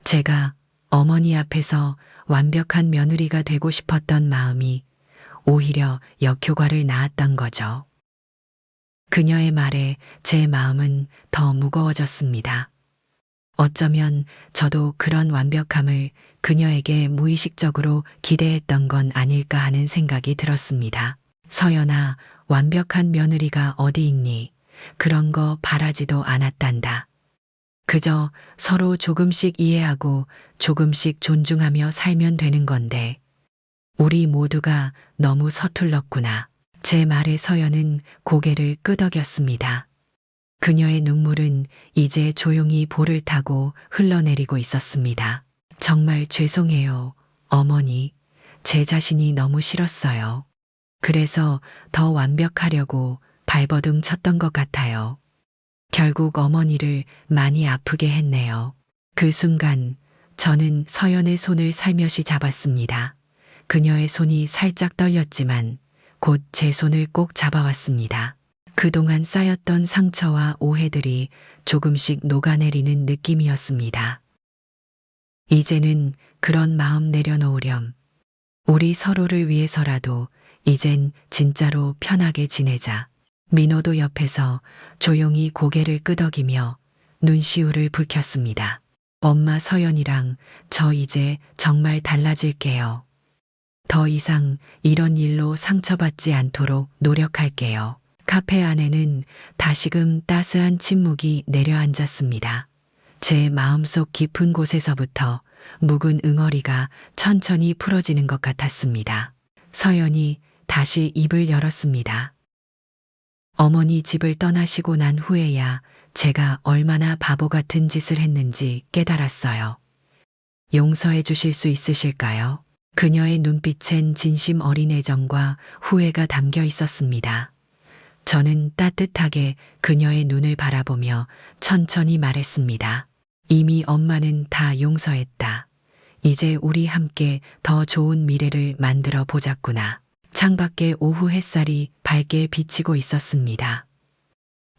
제가 어머니 앞에서 완벽한 며느리가 되고 싶었던 마음이 오히려 역효과를 낳았던 거죠. 그녀의 말에 제 마음은 더 무거워졌습니다. 어쩌면 저도 그런 완벽함을 그녀에게 무의식적으로 기대했던 건 아닐까 하는 생각이 들었습니다. 서연아, 완벽한 며느리가 어디 있니? 그런 거 바라지도 않았단다. 그저 서로 조금씩 이해하고 조금씩 존중하며 살면 되는 건데 우리 모두가 너무 서툴렀구나. 제 말에 서연은 고개를 끄덕였습니다. 그녀의 눈물은 이제 조용히 볼을 타고 흘러내리고 있었습니다. 정말 죄송해요, 어머니. 제 자신이 너무 싫었어요. 그래서 더 완벽하려고 발버둥 쳤던 것 같아요. 결국 어머니를 많이 아프게 했네요. 그 순간 저는 서연의 손을 살며시 잡았습니다. 그녀의 손이 살짝 떨렸지만 곧 제 손을 꼭 잡아왔습니다. 그동안 쌓였던 상처와 오해들이 조금씩 녹아내리는 느낌이었습니다. 이제는 그런 마음 내려놓으렴. 우리 서로를 위해서라도 이젠 진짜로 편하게 지내자. 민호도 옆에서 조용히 고개를 끄덕이며 눈시울을 붉혔습니다. 엄마 서연이랑 저 이제 정말 달라질게요. 더 이상 이런 일로 상처받지 않도록 노력할게요. 카페 안에는 다시금 따스한 침묵이 내려앉았습니다. 제 마음속 깊은 곳에서부터 묵은 응어리가 천천히 풀어지는 것 같았습니다. 서연이 다시 입을 열었습니다. 어머니 집을 떠나시고 난 후에야 제가 얼마나 바보 같은 짓을 했는지 깨달았어요. 용서해 주실 수 있으실까요? 그녀의 눈빛엔 진심 어린 애정과 후회가 담겨 있었습니다. 저는 따뜻하게 그녀의 눈을 바라보며 천천히 말했습니다. 이미 엄마는 다 용서했다. 이제 우리 함께 더 좋은 미래를 만들어 보자꾸나. 창밖에 오후 햇살이 밝게 비치고 있었습니다.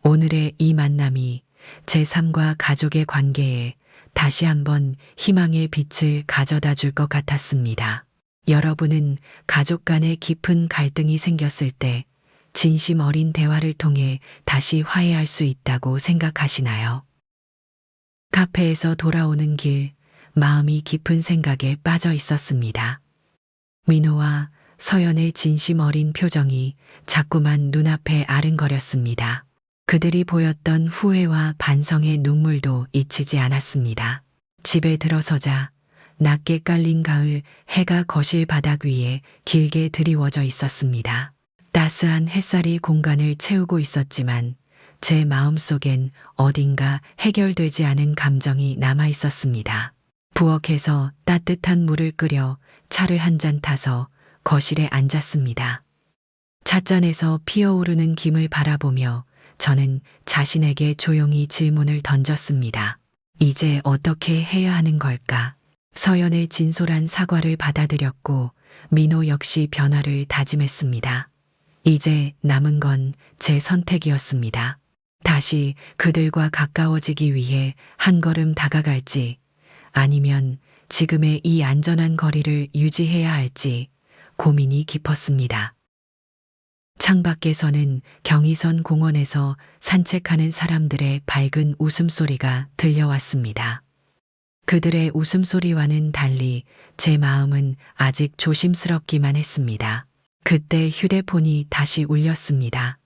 오늘의 이 만남이 제 삶과 가족의 관계에 다시 한번 희망의 빛을 가져다 줄 것 같았습니다. 여러분은 가족 간에 깊은 갈등이 생겼을 때 진심 어린 대화를 통해 다시 화해할 수 있다고 생각하시나요? 카페에서 돌아오는 길, 마음이 깊은 생각에 빠져 있었습니다. 민호와 서연의 진심 어린 표정이 자꾸만 눈앞에 아른거렸습니다. 그들이 보였던 후회와 반성의 눈물도 잊히지 않았습니다. 집에 들어서자 낮게 깔린 가을 해가 거실 바닥 위에 길게 드리워져 있었습니다. 따스한 햇살이 공간을 채우고 있었지만 제 마음속엔 어딘가 해결되지 않은 감정이 남아 있었습니다. 부엌에서 따뜻한 물을 끓여 차를 한 잔 타서 거실에 앉았습니다. 찻잔에서 피어오르는 김을 바라보며 저는 자신에게 조용히 질문을 던졌습니다. 이제 어떻게 해야 하는 걸까? 서연의 진솔한 사과를 받아들였고 민호 역시 변화를 다짐했습니다. 이제 남은 건 제 선택이었습니다. 다시 그들과 가까워지기 위해 한 걸음 다가갈지 아니면 지금의 이 안전한 거리를 유지해야 할지 고민이 깊었습니다. 창밖에서는 경의선 공원에서 산책하는 사람들의 밝은 웃음소리가 들려왔습니다. 그들의 웃음소리와는 달리 제 마음은 아직 조심스럽기만 했습니다. 그때 휴대폰이 다시 울렸습니다.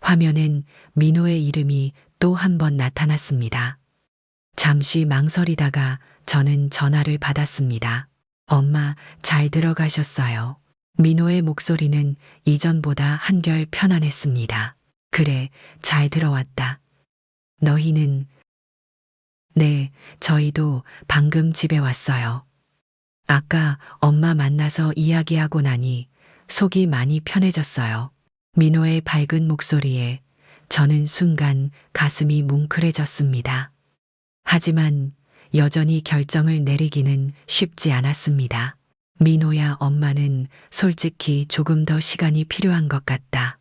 화면엔 민호의 이름이 또 한 번 나타났습니다. 잠시 망설이다가 저는 전화를 받았습니다. 엄마, 잘 들어가셨어요. 민호의 목소리는 이전보다 한결 편안했습니다. 그래, 잘 들어왔다. 너희는? 네, 저희도 방금 집에 왔어요. 아까 엄마 만나서 이야기하고 나니 속이 많이 편해졌어요. 민호의 밝은 목소리에 저는 순간 가슴이 뭉클해졌습니다. 하지만 여전히 결정을 내리기는 쉽지 않았습니다. 민호야, 엄마는 솔직히 조금 더 시간이 필요한 것 같다.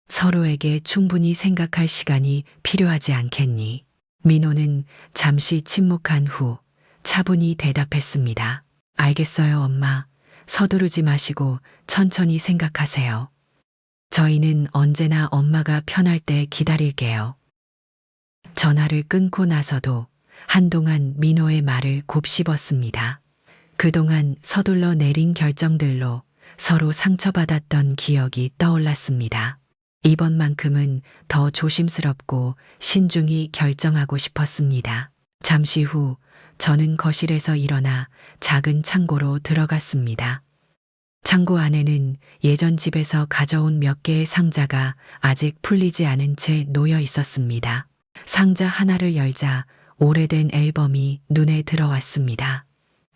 서로에게 충분히 생각할 시간이 필요하지 않겠니? 민호는 잠시 침묵한 후 차분히 대답했습니다. 알겠어요, 엄마. 서두르지 마시고 천천히 생각하세요. 저희는 언제나 엄마가 편할 때 기다릴게요. 전화를 끊고 나서도 한동안 민호의 말을 곱씹었습니다. 그동안 서둘러 내린 결정들로 서로 상처받았던 기억이 떠올랐습니다. 이번만큼은 더 조심스럽고 신중히 결정하고 싶었습니다. 잠시 후 저는 거실에서 일어나 작은 창고로 들어갔습니다. 창고 안에는 예전 집에서 가져온 몇 개의 상자가 아직 풀리지 않은 채 놓여 있었습니다. 상자 하나를 열자 오래된 앨범이 눈에 들어왔습니다.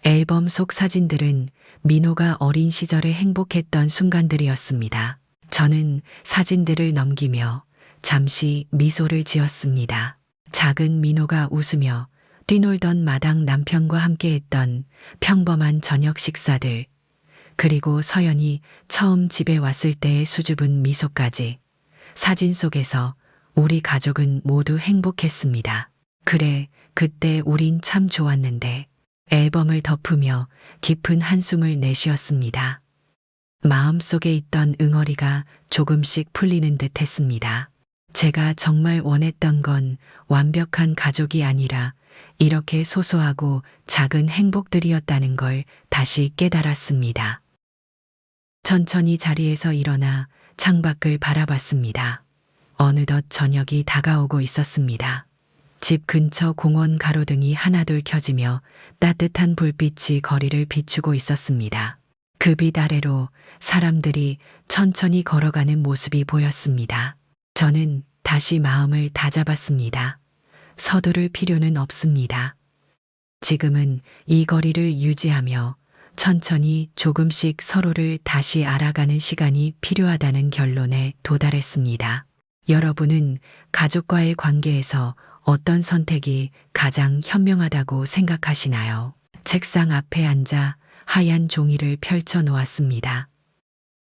앨범 속 사진들은 민호가 어린 시절에 행복했던 순간들이었습니다. 저는 사진들을 넘기며 잠시 미소를 지었습니다. 작은 민호가 웃으며 뛰놀던 마당 남편과 함께했던 평범한 저녁 식사들, 그리고 서연이 처음 집에 왔을 때의 수줍은 미소까지. 사진 속에서 우리 가족은 모두 행복했습니다. 그래, 그때 우린 참 좋았는데. 앨범을 덮으며 깊은 한숨을 내쉬었습니다. 마음속에 있던 응어리가 조금씩 풀리는 듯 했습니다. 제가 정말 원했던 건 완벽한 가족이 아니라 이렇게 소소하고 작은 행복들이었다는 걸 다시 깨달았습니다. 천천히 자리에서 일어나 창밖을 바라봤습니다. 어느덧 저녁이 다가오고 있었습니다. 집 근처 공원 가로등이 하나둘 켜지며 따뜻한 불빛이 거리를 비추고 있었습니다. 그 빛 아래로 사람들이 천천히 걸어가는 모습이 보였습니다. 저는 다시 마음을 다잡았습니다. 서두를 필요는 없습니다. 지금은 이 거리를 유지하며 천천히 조금씩 서로를 다시 알아가는 시간이 필요하다는 결론에 도달했습니다. 여러분은 가족과의 관계에서 어떤 선택이 가장 현명하다고 생각하시나요? 책상 앞에 앉아 하얀 종이를 펼쳐 놓았습니다.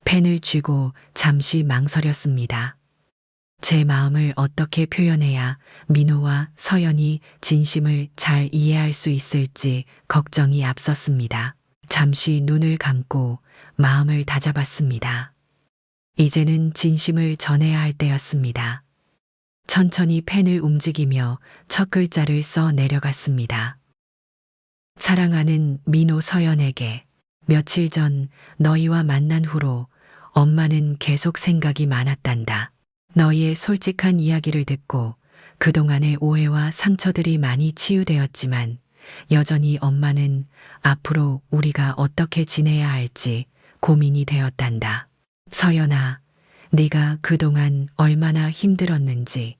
펜을 쥐고 잠시 망설였습니다. 제 마음을 어떻게 표현해야 민호와 서연이 진심을 잘 이해할 수 있을지 걱정이 앞섰습니다. 잠시 눈을 감고 마음을 다잡았습니다. 이제는 진심을 전해야 할 때였습니다. 천천히 펜을 움직이며 첫 글자를 써 내려갔습니다. 사랑하는 민호 서연에게 며칠 전 너희와 만난 후로 엄마는 계속 생각이 많았단다. 너희의 솔직한 이야기를 듣고 그동안의 오해와 상처들이 많이 치유되었지만 여전히 엄마는 앞으로 우리가 어떻게 지내야 할지 고민이 되었단다. 서연아, 네가 그동안 얼마나 힘들었는지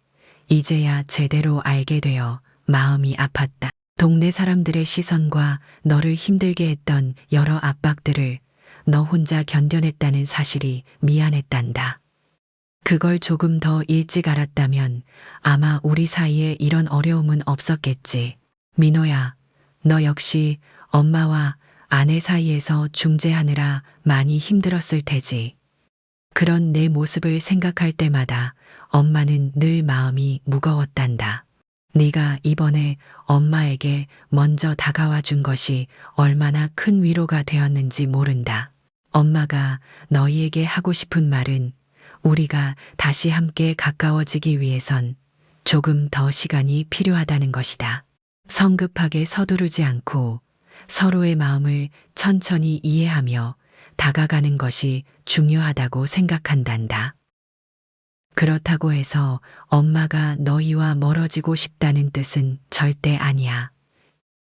이제야 제대로 알게 되어 마음이 아팠다. 동네 사람들의 시선과 너를 힘들게 했던 여러 압박들을 너 혼자 견뎌냈다는 사실이 미안했단다. 그걸 조금 더 일찍 알았다면 아마 우리 사이에 이런 어려움은 없었겠지. 민호야, 너 역시 엄마와 아내 사이에서 중재하느라 많이 힘들었을 테지. 그런 내 모습을 생각할 때마다 엄마는 늘 마음이 무거웠단다. 네가 이번에 엄마에게 먼저 다가와 준 것이 얼마나 큰 위로가 되었는지 모른다. 엄마가 너희에게 하고 싶은 말은 우리가 다시 함께 가까워지기 위해선 조금 더 시간이 필요하다는 것이다. 성급하게 서두르지 않고 서로의 마음을 천천히 이해하며 다가가는 것이 중요하다고 생각한단다. 그렇다고 해서 엄마가 너희와 멀어지고 싶다는 뜻은 절대 아니야.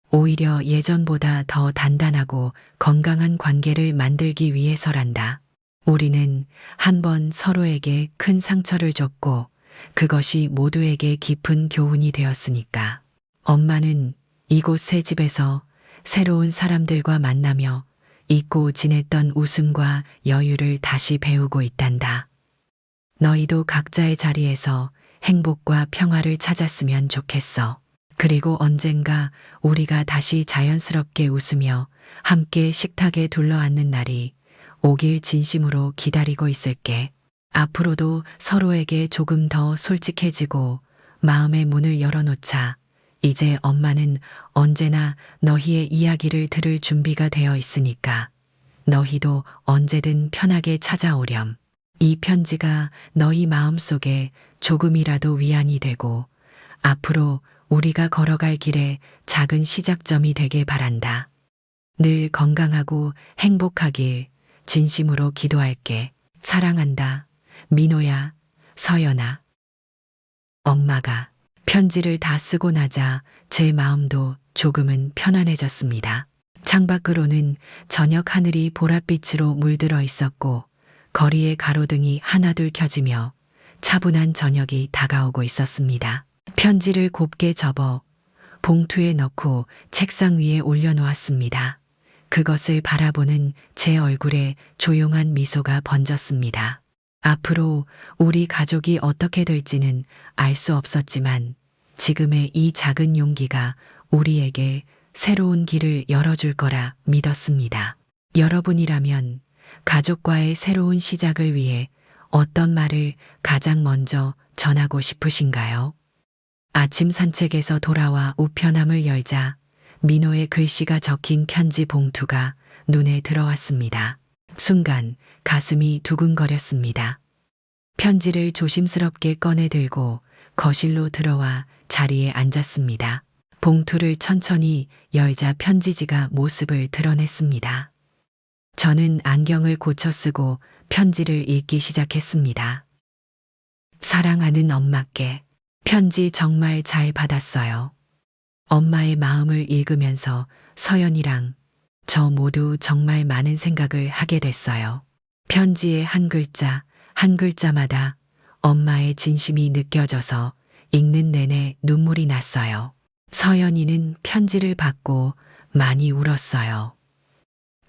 오히려 예전보다 더 단단하고 건강한 관계를 만들기 위해서란다. 우리는 한번 서로에게 큰 상처를 줬고 그것이 모두에게 깊은 교훈이 되었으니까. 엄마는 이곳 새 집에서 새로운 사람들과 만나며 잊고 지냈던 웃음과 여유를 다시 배우고 있단다. 너희도 각자의 자리에서 행복과 평화를 찾았으면 좋겠어. 그리고 언젠가 우리가 다시 자연스럽게 웃으며 함께 식탁에 둘러앉는 날이 오길 진심으로 기다리고 있을게. 앞으로도 서로에게 조금 더 솔직해지고 마음의 문을 열어놓자. 이제 엄마는 언제나 너희의 이야기를 들을 준비가 되어 있으니까 너희도 언제든 편하게 찾아오렴. 이 편지가 너희 마음속에 조금이라도 위안이 되고 앞으로 우리가 걸어갈 길에 작은 시작점이 되길 바란다. 늘 건강하고 행복하길 진심으로 기도할게. 사랑한다. 민호야, 서연아. 엄마가 편지를 다 쓰고 나자 제 마음도 조금은 편안해졌습니다. 창밖으로는 저녁 하늘이 보랏빛으로 물들어 있었고 거리의 가로등이 하나둘 켜지며 차분한 저녁이 다가오고 있었습니다. 편지를 곱게 접어 봉투에 넣고 책상 위에 올려놓았습니다. 그것을 바라보는 제 얼굴에 조용한 미소가 번졌습니다. 앞으로 우리 가족이 어떻게 될지는 알 수 없었지만 지금의 이 작은 용기가 우리에게 새로운 길을 열어줄 거라 믿었습니다. 여러분이라면 가족과의 새로운 시작을 위해 어떤 말을 가장 먼저 전하고 싶으신가요? 아침 산책에서 돌아와 우편함을 열자 민호의 글씨가 적힌 편지 봉투가 눈에 들어왔습니다. 순간 가슴이 두근거렸습니다. 편지를 조심스럽게 꺼내 들고 거실로 들어와 자리에 앉았습니다. 봉투를 천천히 열자 편지지가 모습을 드러냈습니다. 저는 안경을 고쳐 쓰고 편지를 읽기 시작했습니다. 사랑하는 엄마께 편지 정말 잘 받았어요. 엄마의 마음을 읽으면서 서연이랑 저 모두 정말 많은 생각을 하게 됐어요. 편지의 한 글자, 한 글자마다 엄마의 진심이 느껴져서 읽는 내내 눈물이 났어요. 서연이는 편지를 받고 많이 울었어요.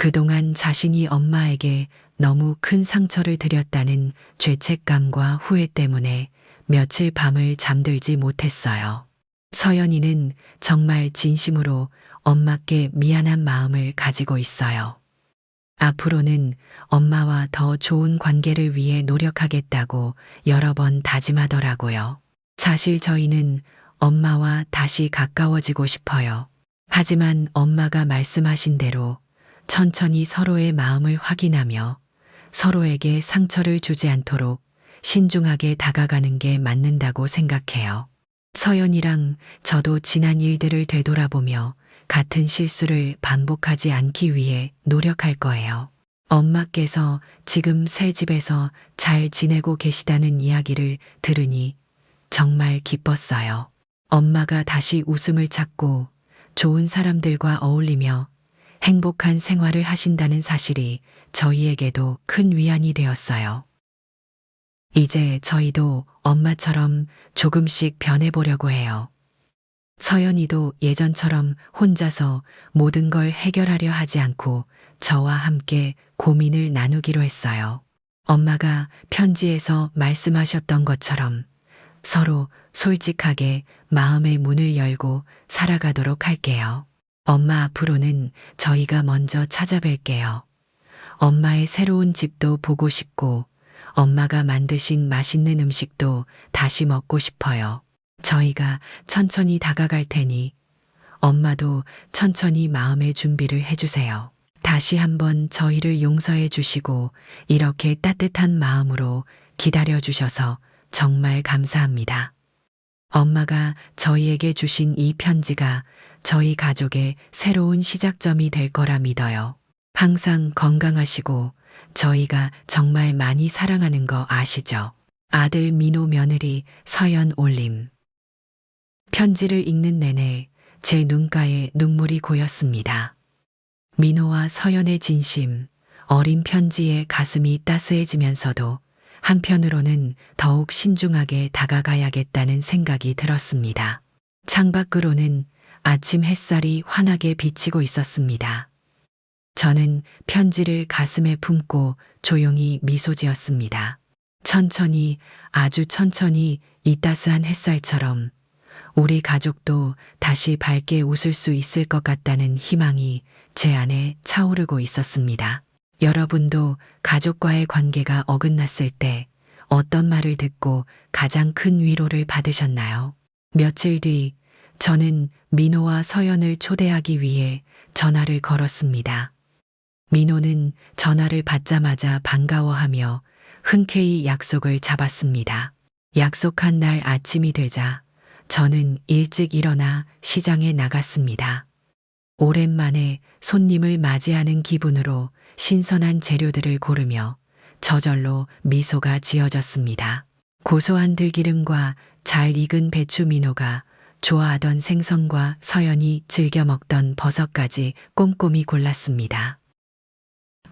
그동안 자신이 엄마에게 너무 큰 상처를 드렸다는 죄책감과 후회 때문에 며칠 밤을 잠들지 못했어요. 서연이는 정말 진심으로 엄마께 미안한 마음을 가지고 있어요. 앞으로는 엄마와 더 좋은 관계를 위해 노력하겠다고 여러 번 다짐하더라고요. 사실 저희는 엄마와 다시 가까워지고 싶어요. 하지만 엄마가 말씀하신 대로 천천히 서로의 마음을 확인하며 서로에게 상처를 주지 않도록 신중하게 다가가는 게 맞는다고 생각해요. 서연이랑 저도 지난 일들을 되돌아보며 같은 실수를 반복하지 않기 위해 노력할 거예요. 엄마께서 지금 새 집에서 잘 지내고 계시다는 이야기를 들으니 정말 기뻤어요. 엄마가 다시 웃음을 찾고 좋은 사람들과 어울리며 행복한 생활을 하신다는 사실이 저희에게도 큰 위안이 되었어요. 이제 저희도 엄마처럼 조금씩 변해보려고 해요. 서연이도 예전처럼 혼자서 모든 걸 해결하려 하지 않고 저와 함께 고민을 나누기로 했어요. 엄마가 편지에서 말씀하셨던 것처럼 서로 솔직하게 마음의 문을 열고 살아가도록 할게요. 엄마 앞으로는 저희가 먼저 찾아뵐게요. 엄마의 새로운 집도 보고 싶고 엄마가 만드신 맛있는 음식도 다시 먹고 싶어요. 저희가 천천히 다가갈 테니 엄마도 천천히 마음의 준비를 해주세요. 다시 한번 저희를 용서해 주시고 이렇게 따뜻한 마음으로 기다려 주셔서 정말 감사합니다. 엄마가 저희에게 주신 이 편지가 저희 가족의 새로운 시작점이 될 거라 믿어요. 항상 건강하시고 저희가 정말 많이 사랑하는 거 아시죠? 아들 민호 며느리 서연 올림. 편지를 읽는 내내 제 눈가에 눈물이 고였습니다. 민호와 서연의 진심, 어린 편지에 가슴이 따스해지면서도 한편으로는 더욱 신중하게 다가가야겠다는 생각이 들었습니다. 창밖으로는 아침 햇살이 환하게 비치고 있었습니다. 저는 편지를 가슴에 품고 조용히 미소 지었습니다. 천천히, 아주 천천히 이 따스한 햇살처럼 우리 가족도 다시 밝게 웃을 수 있을 것 같다는 희망이 제 안에 차오르고 있었습니다. 여러분도 가족과의 관계가 어긋났을 때 어떤 말을 듣고 가장 큰 위로를 받으셨나요? 며칠 뒤 저는 민호와 서연을 초대하기 위해 전화를 걸었습니다. 민호는 전화를 받자마자 반가워하며 흔쾌히 약속을 잡았습니다. 약속한 날 아침이 되자 저는 일찍 일어나 시장에 나갔습니다. 오랜만에 손님을 맞이하는 기분으로 신선한 재료들을 고르며 저절로 미소가 지어졌습니다. 고소한 들기름과 잘 익은 배추 민호가 좋아하던 생선과 서연이 즐겨 먹던 버섯까지 꼼꼼히 골랐습니다.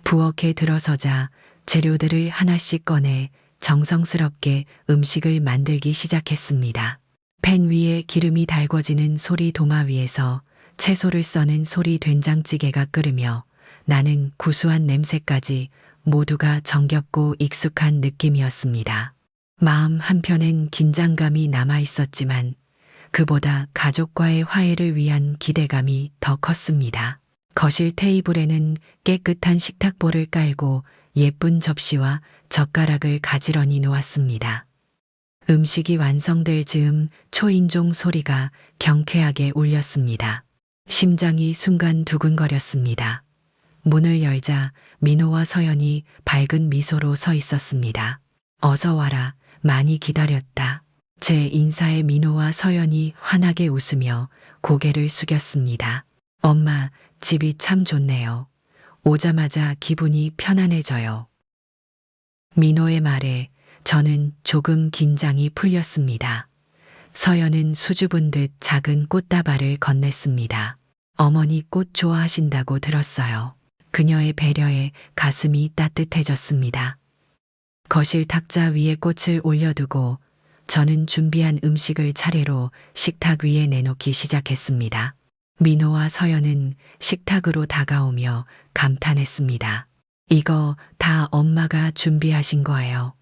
부엌에 들어서자 재료들을 하나씩 꺼내 정성스럽게 음식을 만들기 시작했습니다. 팬 위에 기름이 달궈지는 소리 도마 위에서 채소를 써는 소리 된장찌개가 끓으며 나는 구수한 냄새까지 모두가 정겹고 익숙한 느낌이었습니다. 마음 한편엔 긴장감이 남아 있었지만 그보다 가족과의 화해를 위한 기대감이 더 컸습니다. 거실 테이블에는 깨끗한 식탁보를 깔고 예쁜 접시와 젓가락을 가지런히 놓았습니다. 음식이 완성될 즈음 초인종 소리가 경쾌하게 울렸습니다. 심장이 순간 두근거렸습니다. 문을 열자 민호와 서연이 밝은 미소로 서 있었습니다. 어서 와라, 많이 기다렸다. 제 인사에 민호와 서연이 환하게 웃으며 고개를 숙였습니다. 엄마, 집이 참 좋네요. 오자마자 기분이 편안해져요. 민호의 말에 저는 조금 긴장이 풀렸습니다. 서연은 수줍은 듯 작은 꽃다발을 건넸습니다. 어머니 꽃 좋아하신다고 들었어요. 그녀의 배려에 가슴이 따뜻해졌습니다. 거실 탁자 위에 꽃을 올려두고 저는 준비한 음식을 차례로 식탁 위에 내놓기 시작했습니다. 민호와 서연은 식탁으로 다가오며 감탄했습니다. 이거 다 엄마가 준비하신 거예요.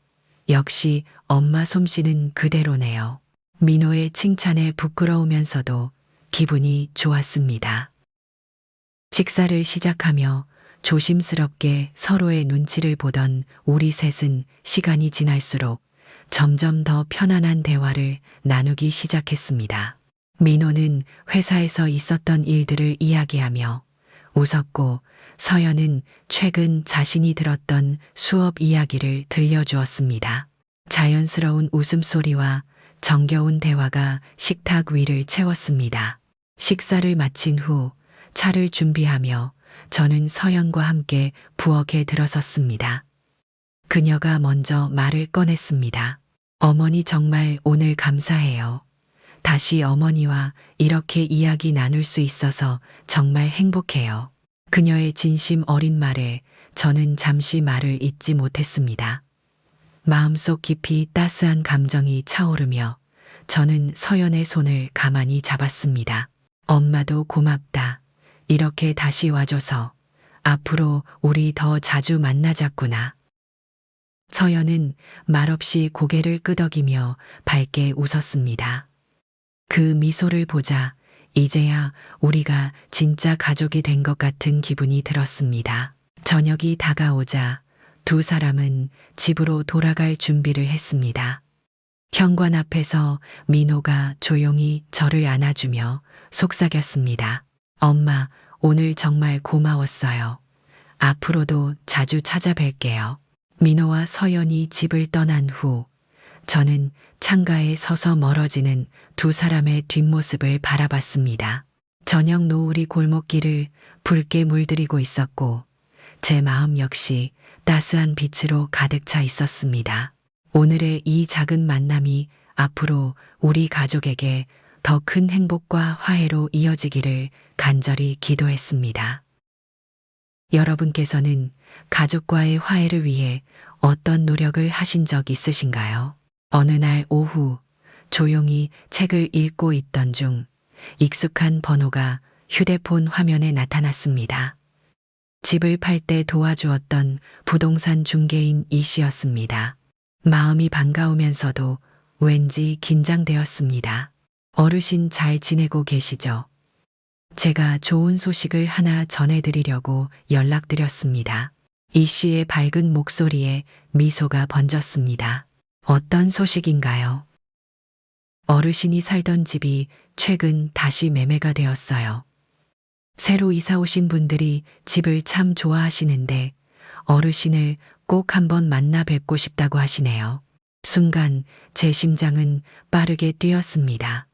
역시 엄마 솜씨는 그대로네요. 민호의 칭찬에 부끄러우면서도 기분이 좋았습니다. 식사를 시작하며 조심스럽게 서로의 눈치를 보던 우리 셋은 시간이 지날수록 점점 더 편안한 대화를 나누기 시작했습니다. 민호는 회사에서 있었던 일들을 이야기하며 웃었고 서연은 최근 자신이 들었던 수업 이야기를 들려주었습니다. 자연스러운 웃음소리와 정겨운 대화가 식탁 위를 채웠습니다. 식사를 마친 후 차를 준비하며 저는 서연과 함께 부엌에 들어섰습니다. 그녀가 먼저 말을 꺼냈습니다. 어머니 정말 오늘 감사해요. 다시 어머니와 이렇게 이야기 나눌 수 있어서 정말 행복해요. 그녀의 진심 어린 말에 저는 잠시 말을 잇지 못했습니다. 마음속 깊이 따스한 감정이 차오르며 저는 서연의 손을 가만히 잡았습니다. 엄마도 고맙다. 이렇게 다시 와줘서 앞으로 우리 더 자주 만나자꾸나. 서연은 말없이 고개를 끄덕이며 밝게 웃었습니다. 그 미소를 보자 이제야 우리가 진짜 가족이 된 것 같은 기분이 들었습니다. 저녁이 다가오자 두 사람은 집으로 돌아갈 준비를 했습니다. 현관 앞에서 민호가 조용히 저를 안아주며 속삭였습니다. 엄마, 오늘 정말 고마웠어요. 앞으로도 자주 찾아뵐게요. 민호와 서연이 집을 떠난 후 저는 창가에 서서 멀어지는 두 사람의 뒷모습을 바라봤습니다. 저녁 노을이 골목길을 붉게 물들이고 있었고 제 마음 역시 따스한 빛으로 가득 차 있었습니다. 오늘의 이 작은 만남이 앞으로 우리 가족에게 더 큰 행복과 화해로 이어지기를 간절히 기도했습니다. 여러분께서는 가족과의 화해를 위해 어떤 노력을 하신 적 있으신가요? 어느 날 오후 조용히 책을 읽고 있던 중 익숙한 번호가 휴대폰 화면에 나타났습니다. 집을 팔 때 도와주었던 부동산 중개인 이 씨였습니다. 마음이 반가우면서도 왠지 긴장되었습니다. 어르신 잘 지내고 계시죠? 제가 좋은 소식을 하나 전해드리려고 연락드렸습니다. 이 씨의 밝은 목소리에 미소가 번졌습니다. 어떤 소식인가요? 어르신이 살던 집이 최근 다시 매매가 되었어요. 새로 이사 오신 분들이 집을 참 좋아하시는데 어르신을 꼭 한번 만나 뵙고 싶다고 하시네요. 순간 제 심장은 빠르게 뛰었습니다.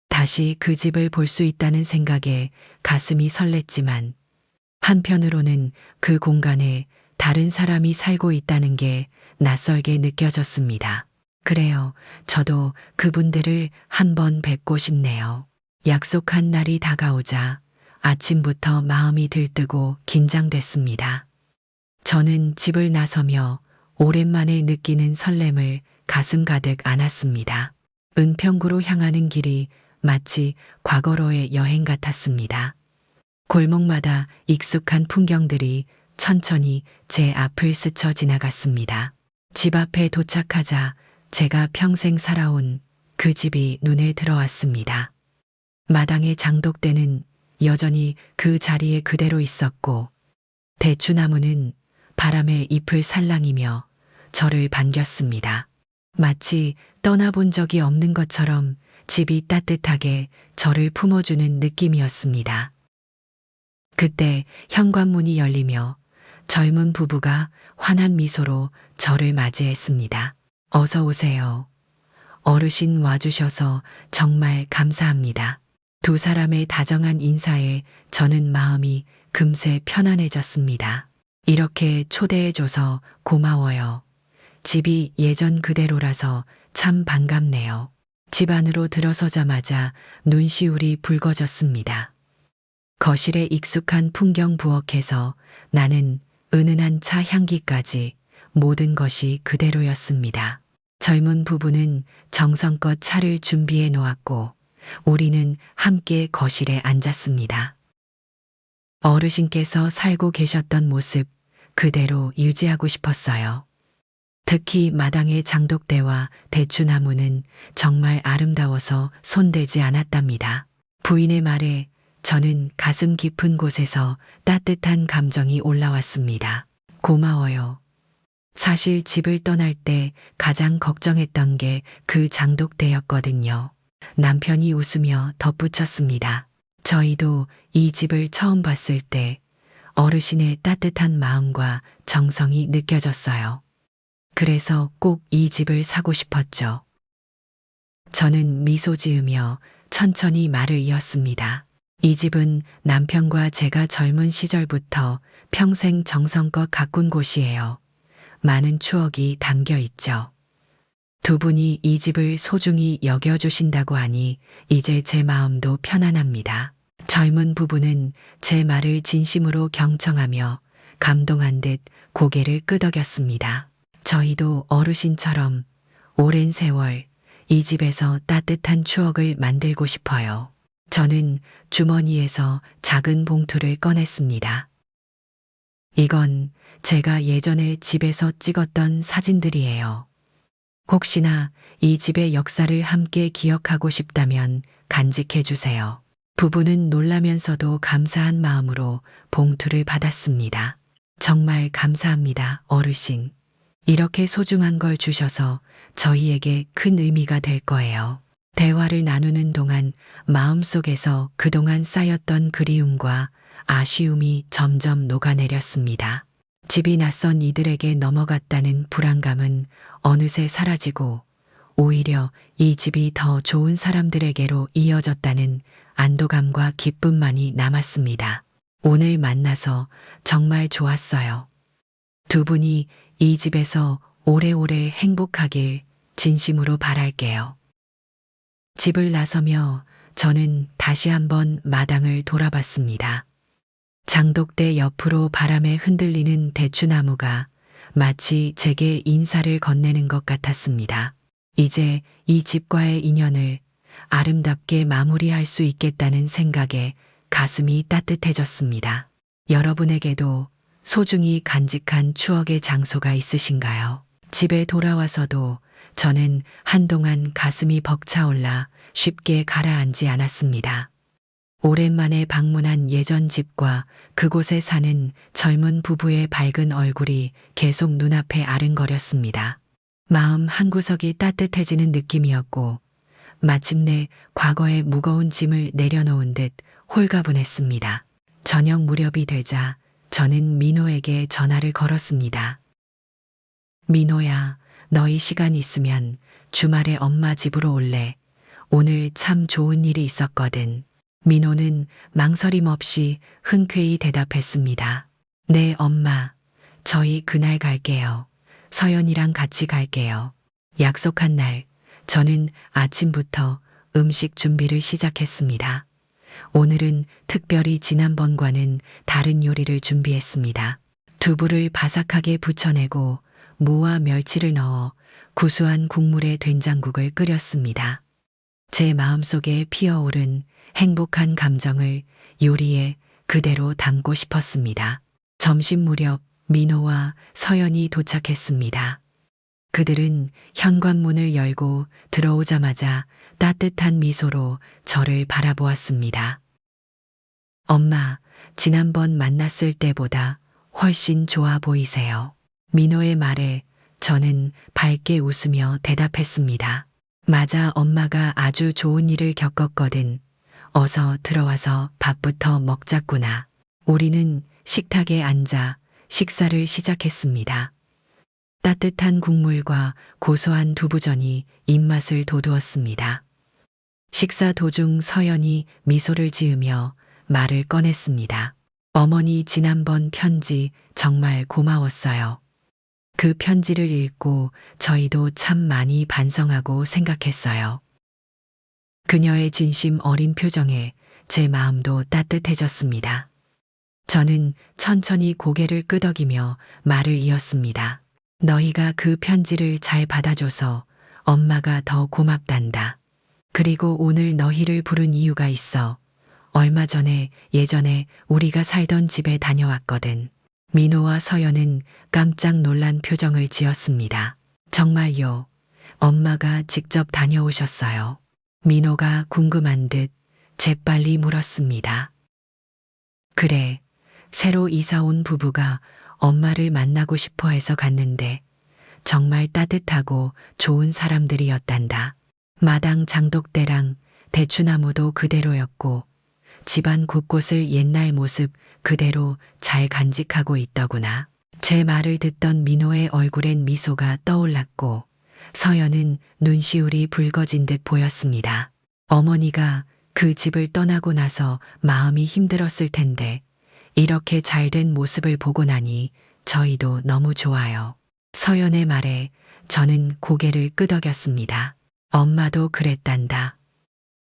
다시 그 집을 볼 수 있다는 생각에 가슴이 설렜지만 한편으로는 그 공간에 다른 사람이 살고 있다는 게 낯설게 느껴졌습니다. 그래요. 저도 그분들을 한번 뵙고 싶네요. 약속한 날이 다가오자 아침부터 마음이 들뜨고 긴장됐습니다. 저는 집을 나서며 오랜만에 느끼는 설렘을 가슴 가득 안았습니다. 은평구로 향하는 길이 마치 과거로의 여행 같았습니다. 골목마다 익숙한 풍경들이 천천히 제 앞을 스쳐 지나갔습니다. 집 앞에 도착하자 제가 평생 살아온 그 집이 눈에 들어왔습니다. 마당의 장독대는 여전히 그 자리에 그대로 있었고 대추나무는 바람에 잎을 살랑이며 저를 반겼습니다. 마치 떠나본 적이 없는 것처럼 집이 따뜻하게 저를 품어주는 느낌이었습니다. 그때 현관문이 열리며 젊은 부부가 환한 미소로 저를 맞이했습니다. 어서 오세요. 어르신 와주셔서 정말 감사합니다. 두 사람의 다정한 인사에 저는 마음이 금세 편안해졌습니다. 이렇게 초대해줘서 고마워요. 집이 예전 그대로라서 참 반갑네요. 집 안으로 들어서자마자 눈시울이 붉어졌습니다. 거실에 익숙한 풍경 부엌에서 나는 은은한 차 향기까지 모든 것이 그대로였습니다. 젊은 부부는 정성껏 차를 준비해 놓았고 우리는 함께 거실에 앉았습니다. 어르신께서 살고 계셨던 모습 그대로 유지하고 싶었어요. 특히 마당의 장독대와 대추나무는 정말 아름다워서 손대지 않았답니다. 부인의 말에 저는 가슴 깊은 곳에서 따뜻한 감정이 올라왔습니다. 고마워요. 사실 집을 떠날 때 가장 걱정했던 게 그 장독대였거든요. 남편이 웃으며 덧붙였습니다. 저희도 이 집을 처음 봤을 때 어르신의 따뜻한 마음과 정성이 느껴졌어요. 그래서 꼭 이 집을 사고 싶었죠. 저는 미소 지으며 천천히 말을 이었습니다. 이 집은 남편과 제가 젊은 시절부터 평생 정성껏 가꾼 곳이에요. 많은 추억이 담겨 있죠. 두 분이 이 집을 소중히 여겨주신다고 하니 이제 제 마음도 편안합니다. 젊은 부부는 제 말을 진심으로 경청하며 감동한 듯 고개를 끄덕였습니다. 저희도 어르신처럼 오랜 세월 이 집에서 따뜻한 추억을 만들고 싶어요. 저는 주머니에서 작은 봉투를 꺼냈습니다. 이건 제가 예전에 집에서 찍었던 사진들이에요. 혹시나 이 집의 역사를 함께 기억하고 싶다면 간직해 주세요. 부부는 놀라면서도 감사한 마음으로 봉투를 받았습니다. 정말 감사합니다, 어르신. 이렇게 소중한 걸 주셔서 저희에게 큰 의미가 될 거예요. 대화를 나누는 동안 마음속에서 그동안 쌓였던 그리움과 아쉬움이 점점 녹아내렸습니다. 집이 낯선 이들에게 넘어갔다는 불안감은 어느새 사라지고 오히려 이 집이 더 좋은 사람들에게로 이어졌다는 안도감과 기쁨만이 남았습니다. 오늘 만나서 정말 좋았어요. 두 분이 이 집에서 오래오래 행복하길 진심으로 바랄게요. 집을 나서며 저는 다시 한번 마당을 돌아봤습니다. 장독대 옆으로 바람에 흔들리는 대추나무가 마치 제게 인사를 건네는 것 같았습니다. 이제 이 집과의 인연을 아름답게 마무리할 수 있겠다는 생각에 가슴이 따뜻해졌습니다. 여러분에게도 소중히 간직한 추억의 장소가 있으신가요? 집에 돌아와서도 저는 한동안 가슴이 벅차올라 쉽게 가라앉지 않았습니다. 오랜만에 방문한 예전 집과 그곳에 사는 젊은 부부의 밝은 얼굴이 계속 눈앞에 아른거렸습니다. 마음 한구석이 따뜻해지는 느낌이었고 마침내 과거의 무거운 짐을 내려놓은 듯 홀가분했습니다. 저녁 무렵이 되자 저는 민호에게 전화를 걸었습니다. 민호야, 너희 시간 있으면 주말에 엄마 집으로 올래. 오늘 참 좋은 일이 있었거든. 민호는 망설임 없이 흔쾌히 대답했습니다. 네, 엄마. 저희 그날 갈게요. 서연이랑 같이 갈게요. 약속한 날, 저는 아침부터 음식 준비를 시작했습니다. 오늘은 특별히 지난번과는 다른 요리를 준비했습니다. 두부를 바삭하게 부쳐내고 무와 멸치를 넣어 구수한 국물의 된장국을 끓였습니다. 제 마음속에 피어오른 행복한 감정을 요리에 그대로 담고 싶었습니다. 점심 무렵 민호와 서연이 도착했습니다. 그들은 현관문을 열고 들어오자마자 따뜻한 미소로 저를 바라보았습니다. 엄마, 지난번 만났을 때보다 훨씬 좋아 보이세요. 민호의 말에 저는 밝게 웃으며 대답했습니다. 맞아, 엄마가 아주 좋은 일을 겪었거든. 어서 들어와서 밥부터 먹자꾸나. 우리는 식탁에 앉아 식사를 시작했습니다. 따뜻한 국물과 고소한 두부전이 입맛을 돋우었습니다. 식사 도중 서연이 미소를 지으며 말을 꺼냈습니다. 어머니 지난번 편지 정말 고마웠어요. 그 편지를 읽고 저희도 참 많이 반성하고 생각했어요. 그녀의 진심 어린 표정에 제 마음도 따뜻해졌습니다. 저는 천천히 고개를 끄덕이며 말을 이었습니다. 너희가 그 편지를 잘 받아줘서 엄마가 더 고맙단다. 그리고 오늘 너희를 부른 이유가 있어. 얼마 전에 예전에 우리가 살던 집에 다녀왔거든. 민호와 서연은 깜짝 놀란 표정을 지었습니다. 정말요? 엄마가 직접 다녀오셨어요. 민호가 궁금한 듯 재빨리 물었습니다. 그래, 새로 이사 온 부부가 엄마를 만나고 싶어 해서 갔는데 정말 따뜻하고 좋은 사람들이었단다. 마당 장독대랑 대추나무도 그대로였고 집안 곳곳을 옛날 모습 그대로 잘 간직하고 있더구나. 제 말을 듣던 민호의 얼굴엔 미소가 떠올랐고 서연은 눈시울이 붉어진 듯 보였습니다. 어머니가 그 집을 떠나고 나서 마음이 힘들었을 텐데 이렇게 잘된 모습을 보고 나니 저희도 너무 좋아요. 서연의 말에 저는 고개를 끄덕였습니다. 엄마도 그랬단다.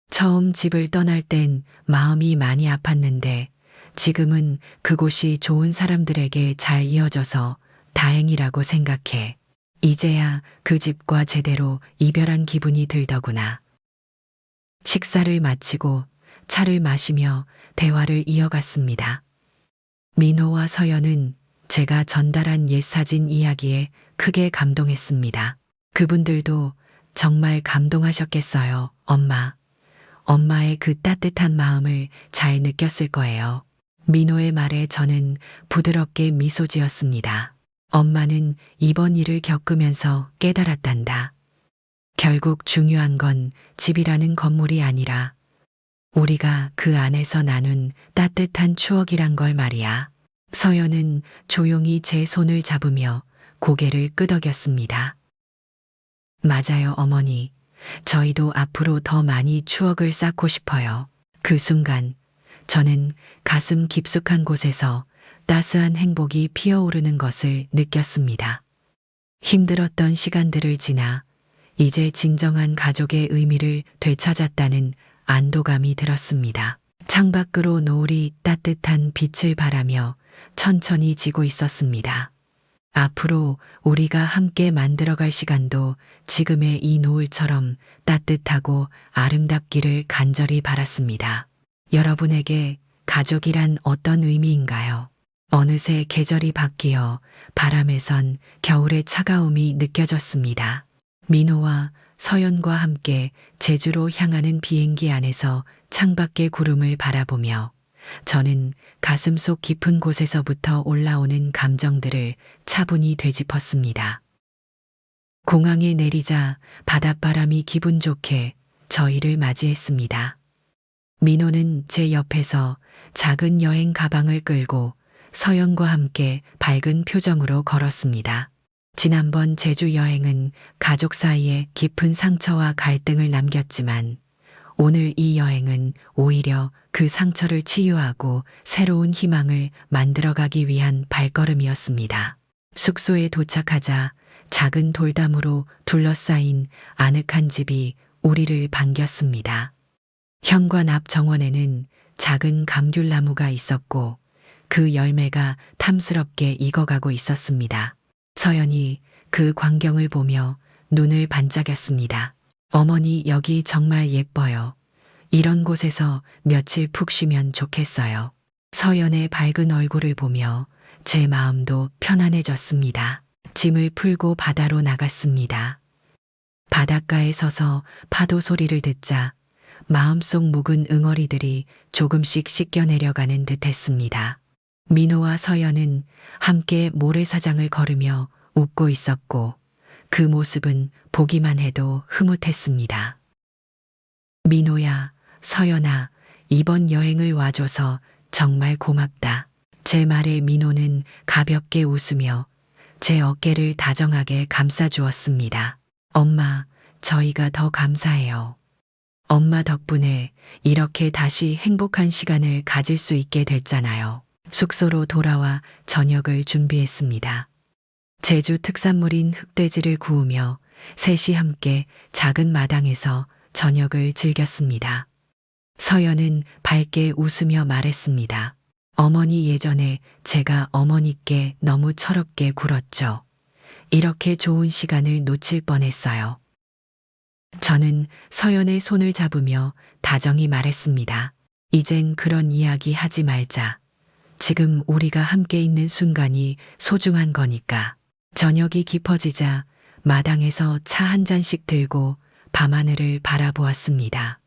처음 집을 떠날 땐 마음이 많이 아팠는데 지금은 그곳이 좋은 사람들에게 잘 이어져서 다행이라고 생각해. 이제야 그 집과 제대로 이별한 기분이 들더구나. 식사를 마치고 차를 마시며 대화를 이어갔습니다. 민호와 서연은 제가 전달한 옛 사진 이야기에 크게 감동했습니다. 그분들도 정말 감동하셨겠어요, 엄마. 엄마의 그 따뜻한 마음을 잘 느꼈을 거예요. 민호의 말에 저는 부드럽게 미소 지었습니다. 엄마는 이번 일을 겪으면서 깨달았단다. 결국 중요한 건 집이라는 건물이 아니라 우리가 그 안에서 나눈 따뜻한 추억이란 걸 말이야. 서연은 조용히 제 손을 잡으며 고개를 끄덕였습니다. 맞아요, 어머니. 저희도 앞으로 더 많이 추억을 쌓고 싶어요. 그 순간 저는 가슴 깊숙한 곳에서 따스한 행복이 피어오르는 것을 느꼈습니다. 힘들었던 시간들을 지나 이제 진정한 가족의 의미를 되찾았다는 안도감이 들었습니다. 창밖으로 노을이 따뜻한 빛을 발하며 천천히 지고 있었습니다. 앞으로 우리가 함께 만들어갈 시간도 지금의 이 노을처럼 따뜻하고 아름답기를 간절히 바랐습니다. 여러분에게 가족이란 어떤 의미인가요? 어느새 계절이 바뀌어 바람에선 겨울의 차가움이 느껴졌습니다. 민호와 서연과 함께 제주로 향하는 비행기 안에서 창밖의 구름을 바라보며 저는 가슴속 깊은 곳에서부터 올라오는 감정들을 차분히 되짚었습니다. 공항에 내리자 바닷바람이 기분 좋게 저희를 맞이했습니다. 민호는 제 옆에서 작은 여행 가방을 끌고 서연과 함께 밝은 표정으로 걸었습니다. 지난번 제주 여행은 가족 사이에 깊은 상처와 갈등을 남겼지만 오늘 이 여행은 오히려 그 상처를 치유하고 새로운 희망을 만들어가기 위한 발걸음이었습니다. 숙소에 도착하자 작은 돌담으로 둘러싸인 아늑한 집이 우리를 반겼습니다. 현관 앞 정원에는 작은 감귤나무가 있었고 그 열매가 탐스럽게 익어가고 있었습니다. 서연이 그 광경을 보며 눈을 반짝였습니다. 어머니, 여기 정말 예뻐요. 이런 곳에서 며칠 푹 쉬면 좋겠어요. 서연의 밝은 얼굴을 보며 제 마음도 편안해졌습니다. 짐을 풀고 바다로 나갔습니다. 바닷가에 서서 파도 소리를 듣자 마음속 묵은 응어리들이 조금씩 씻겨내려가는 듯했습니다. 민호와 서연은 함께 모래사장을 걸으며 웃고 있었고 그 모습은 보기만 해도 흐뭇했습니다. 민호야, 서연아, 이번 여행을 와줘서 정말 고맙다. 제 말에 민호는 가볍게 웃으며 제 어깨를 다정하게 감싸주었습니다. 엄마, 저희가 더 감사해요. 엄마 덕분에 이렇게 다시 행복한 시간을 가질 수 있게 됐잖아요. 숙소로 돌아와 저녁을 준비했습니다. 제주 특산물인 흑돼지를 구우며 셋이 함께 작은 마당에서 저녁을 즐겼습니다. 서연은 밝게 웃으며 말했습니다. 어머니, 예전에 제가 어머니께 너무 철없게 굴었죠. 이렇게 좋은 시간을 놓칠 뻔했어요. 저는 서연의 손을 잡으며 다정히 말했습니다. 이젠 그런 이야기 하지 말자. 지금 우리가 함께 있는 순간이 소중한 거니까. 저녁이 깊어지자 마당에서 차 한 잔씩 들고 밤하늘을 바라보았습니다.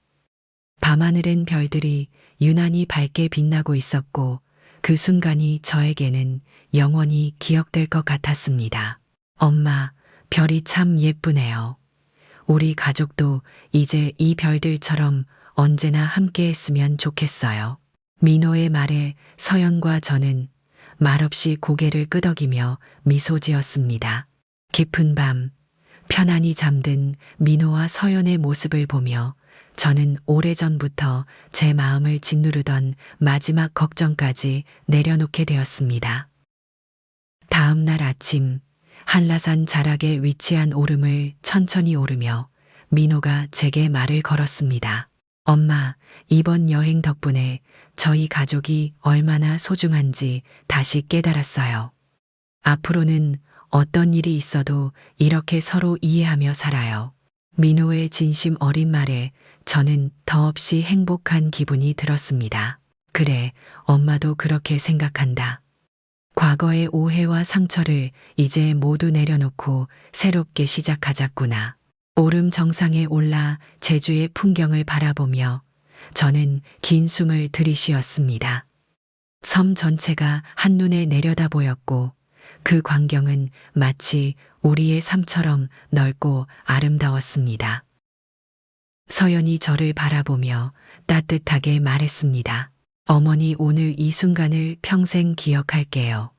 밤하늘엔 별들이 유난히 밝게 빛나고 있었고 그 순간이 저에게는 영원히 기억될 것 같았습니다. 엄마, 별이 참 예쁘네요. 우리 가족도 이제 이 별들처럼 언제나 함께 했으면 좋겠어요. 민호의 말에 서연과 저는 말없이 고개를 끄덕이며 미소 지었습니다. 깊은 밤, 편안히 잠든 민호와 서연의 모습을 보며 저는 오래전부터 제 마음을 짓누르던 마지막 걱정까지 내려놓게 되었습니다. 다음 날 아침, 한라산 자락에 위치한 오름을 천천히 오르며 민호가 제게 말을 걸었습니다. 엄마, 이번 여행 덕분에 저희 가족이 얼마나 소중한지 다시 깨달았어요. 앞으로는 어떤 일이 있어도 이렇게 서로 이해하며 살아요. 민호의 진심 어린 말에 저는 더없이 행복한 기분이 들었습니다. 그래, 엄마도 그렇게 생각한다. 과거의 오해와 상처를 이제 모두 내려놓고 새롭게 시작하자꾸나. 오름 정상에 올라 제주의 풍경을 바라보며 저는 긴 숨을 들이쉬었습니다. 섬 전체가 한눈에 내려다 보였고 그 광경은 마치 우리의 삶처럼 넓고 아름다웠습니다. 서연이 저를 바라보며 따뜻하게 말했습니다. 어머니, 오늘 이 순간을 평생 기억할게요.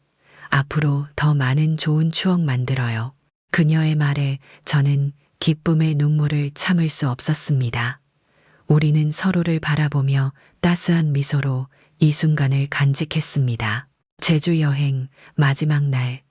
앞으로 더 많은 좋은 추억 만들어요. 그녀의 말에 저는 기쁨의 눈물을 참을 수 없었습니다. 우리는 서로를 바라보며 따스한 미소로 이 순간을 간직했습니다. 제주 여행 마지막 날,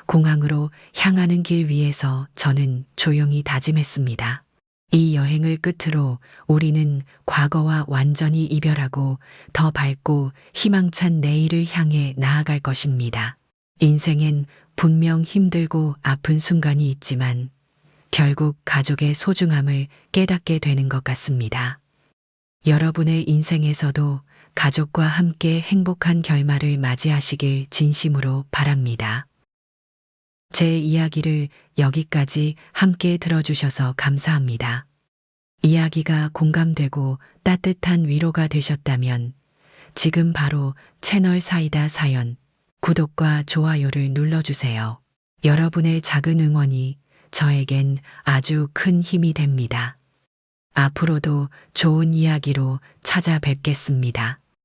공항으로 향하는 길 위에서 저는 조용히 다짐했습니다. 이 여행을 끝으로 우리는 과거와 완전히 이별하고 더 밝고 희망찬 내일을 향해 나아갈 것입니다. 인생엔 분명 힘들고 아픈 순간이 있지만 결국 가족의 소중함을 깨닫게 되는 것 같습니다. 여러분의 인생에서도 가족과 함께 행복한 결말을 맞이하시길 진심으로 바랍니다. 제 이야기를 여기까지 함께 들어주셔서 감사합니다. 이야기가 공감되고 따뜻한 위로가 되셨다면 지금 바로 채널 사이다 사연 구독과 좋아요를 눌러주세요. 여러분의 작은 응원이 저에겐 아주 큰 힘이 됩니다. 앞으로도 좋은 이야기로 찾아뵙겠습니다.